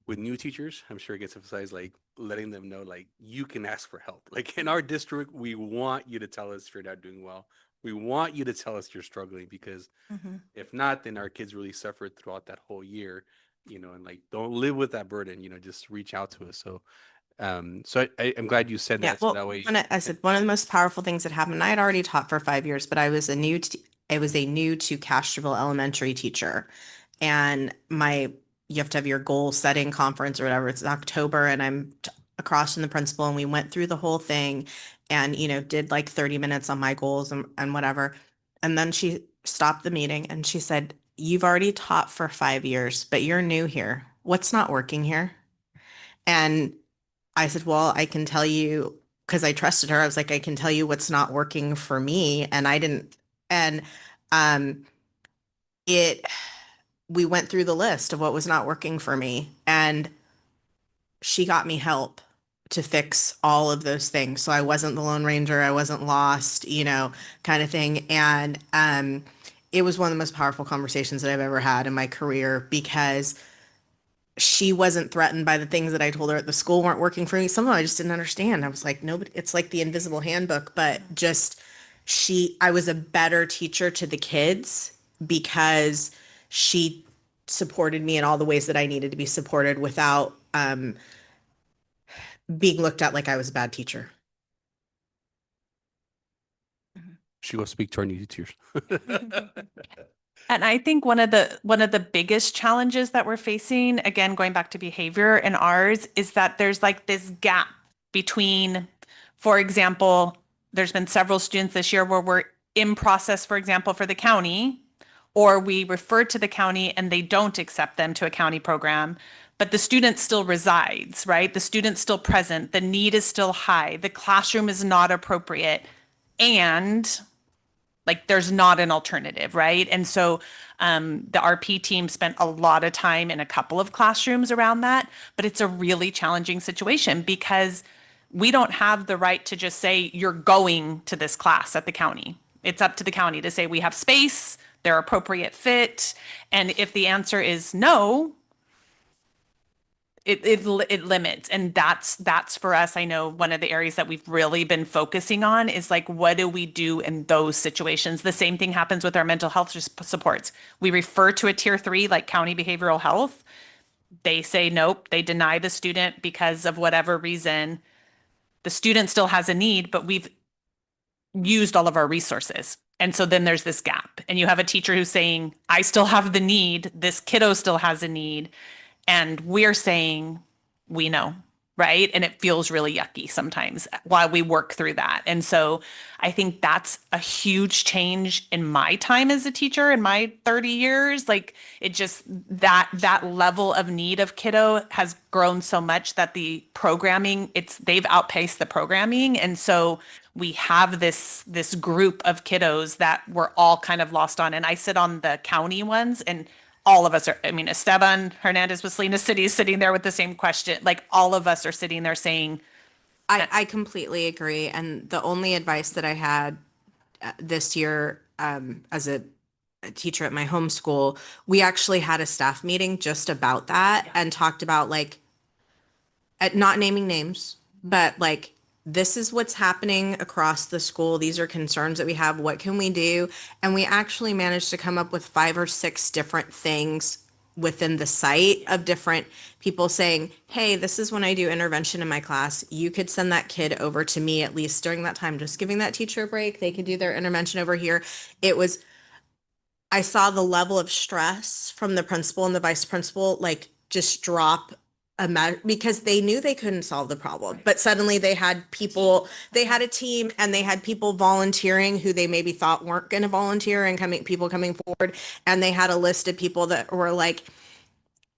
with new teachers, I'm sure it gets emphasized, like letting them know, like you can ask for help. Like in our district, we want you to tell us you're not doing well. We want you to tell us you're struggling, because if not, then our kids really suffer throughout that whole year, and like don't live with that burden, just reach out to us. So I'm glad you said Yeah, that. So well, that way, I said one of the most powerful things that happened. I had already taught for 5 years, but I was a new to Castroville elementary teacher, and you have to have your goal setting conference or whatever. It's in October, and I'm across from the principal, and we went through the whole thing, and did like 30 minutes on my goals and whatever. And then she stopped the meeting and she said, "You've already taught for 5 years, but you're new here. What's not working here?" And I said, well, I can tell you, because I trusted her. I was like, I can tell you what's not working for me. And I didn't, and um, we went through the list of what was not working for me. And she got me help to fix all of those things. So I wasn't the Lone Ranger. I wasn't lost, kind of thing. And it was one of the most powerful conversations that I've ever had in my career, because she wasn't threatened by the things that I told her at the school weren't working for me. Some of them I just didn't understand. I was like, nobody, it's like the invisible handbook, but I was a better teacher to the kids because she supported me in all the ways that I needed to be supported without being looked at like I was a bad teacher. she will speak to our new teachers. And I think one of the biggest challenges that we're facing, again, going back to behavior in ours, is that there's like this gap between, for example, there's been several students this year where we're in process, for example, for the county, or we refer to the county and they don't accept them to a county program, but the student still resides, right? The student's still present, the need is still high, the classroom is not appropriate, and like there's not an alternative, right? And so the RP team spent a lot of time in a couple of classrooms around that, but it's a really challenging situation because we don't have the right to just say you're going to this class at the county. It's up to the county to say we have space, they're appropriate fit, and if the answer is no, it limits, and that's for us. I know one of the areas that we've really been focusing on is like, what do we do in those situations? The same thing happens with our mental health supports. We refer to a tier 3 like county behavioral health. They say nope, they deny the student because of whatever reason. The student still has a need, but we've used all of our resources. And so then there's this gap, and you have a teacher who's saying, I still have the need, this kiddo still has a need, and we're saying, we know, right? And it feels really yucky sometimes while we work through that. And so I think that's a huge change in my time as a teacher in my 30 years. Like it just, that level of need of kiddo has grown so much that the programming, they've outpaced the programming. And so we have this group of kiddos that we're all kind of lost on. And I sit on the county ones, and all of us are, I mean, Esteban Hernandez with Salinas City is sitting there with the same question. Like all of us are sitting there saying, I completely agree. And the only advice that I had this year, as a teacher at my homeschool, we actually had a staff meeting just about that and talked about like, at not naming names, but like, this is what's happening across the school. These are concerns that we have. What can we do? And we actually managed to come up with 5 or 6 different things within the site of different people saying, hey, this is when I do intervention in my class. You could send that kid over to me at least during that time, just giving that teacher a break. They could do their intervention over here. I saw the level of stress from the principal and the vice principal, like just drop because they knew they couldn't solve the problem, but suddenly they had a team and they had people volunteering who they maybe thought weren't going to volunteer and people coming forward. And they had a list of people that were like,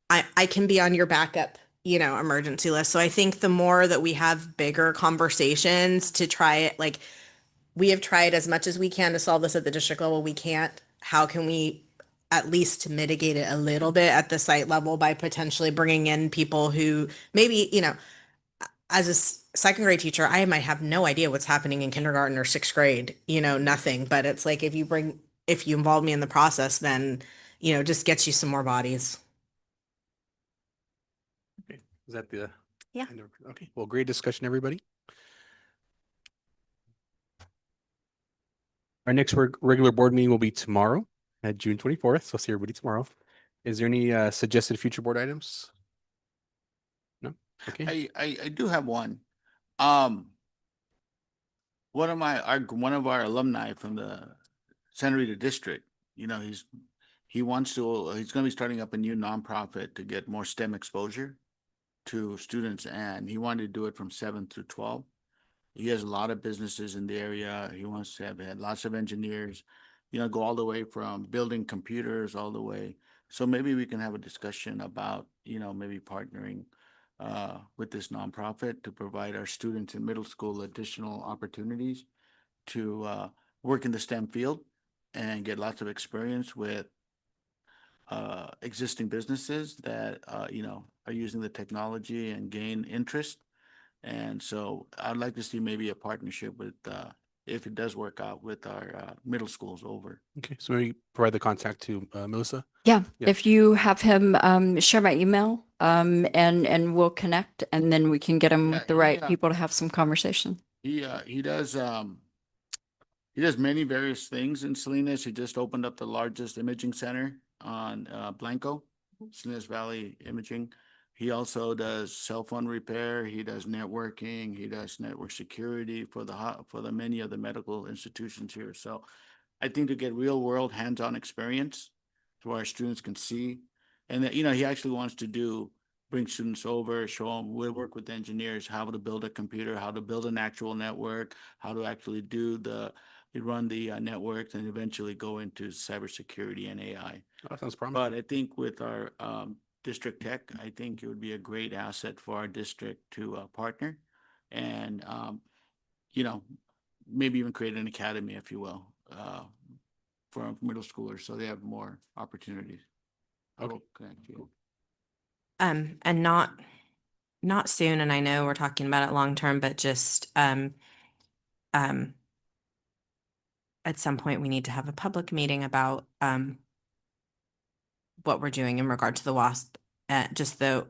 I can be on your backup, emergency list. So I think the more that we have bigger conversations to try it, like we have tried as much as we can to solve this at the district level. We can't. How can we at least mitigate it a little bit at the site level by potentially bringing in people who maybe, as a second grade teacher, I might have no idea what's happening in kindergarten or 6th grade, nothing. But it's like if you involve me in the process, then, just gets you some more bodies. Okay. Is that the? Yeah. Okay. Well, great discussion, everybody. Our next regular board meeting will be tomorrow at June 24th. So I'll see everybody tomorrow. Is there any suggested future board items? No? Okay. I do have one. One of our alumni from the Santa Rita district, he's going to be starting up a new nonprofit to get more STEM exposure to students, and he wanted to do it from 7th through 12th. He has a lot of businesses in the area. He wants to have lots of engineers, go all the way from building computers all the way. So maybe we can have a discussion about, maybe partnering with this nonprofit to provide our students in middle school additional opportunities to work in the STEM field and get lots of experience with existing businesses that, are using the technology and gain interest. And so I'd like to see maybe a partnership with, if it does work out, with our middle schools over. Okay. So maybe provide the contact to Melissa. Yeah, Yeah. if you have him share my email, and we'll connect, and then we can get him with the right people to have some conversation. He does many various things in Salinas. He just opened up the largest imaging center on Blanco, Salinas Valley Imaging. He also does cell phone repair. He does networking. He does network security for the many of the medical institutions here. So I think to get real world hands-on experience so our students can see, and that, he actually wants to bring students over, show them, we'll work with engineers, how to build a computer, how to build an actual network, how to actually do the They run the networks and eventually go into cybersecurity and AI. Oh, that sounds promising. But I think with our district tech, I think it would be a great asset for our district to partner and, you know, maybe even create an academy, if you will, for our middle schoolers, so they have more opportunities. I Okay. will connect you. And not soon, and I know we're talking about it long term, but just at some point we need to have a public meeting about what we're doing in regard to the WASP. Just though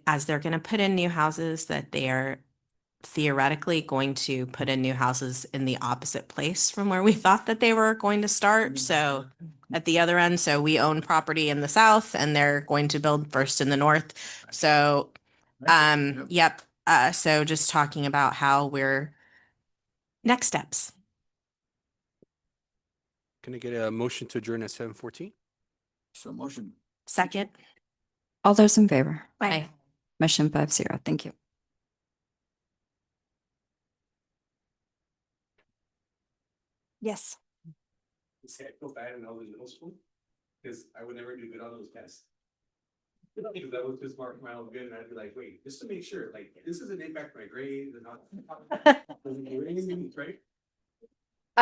as they're going to put in new houses, that they are theoretically going to put in new houses in the opposite place from where we thought that they were going to start. So at the other end, so we own property in the south and they're going to build first in the north. So yep. So just talking about how we're next steps. Can I get a motion to adjourn at 7:14? So motion. Second. All those in favor? Aye. Motion 5-0. Thank you. Yes. See, I feel bad in middle school because I would never do good on those tests. Because I was just marking my own good and I'd be like, wait, just to make sure, like, this doesn't impact my grades and not. Right?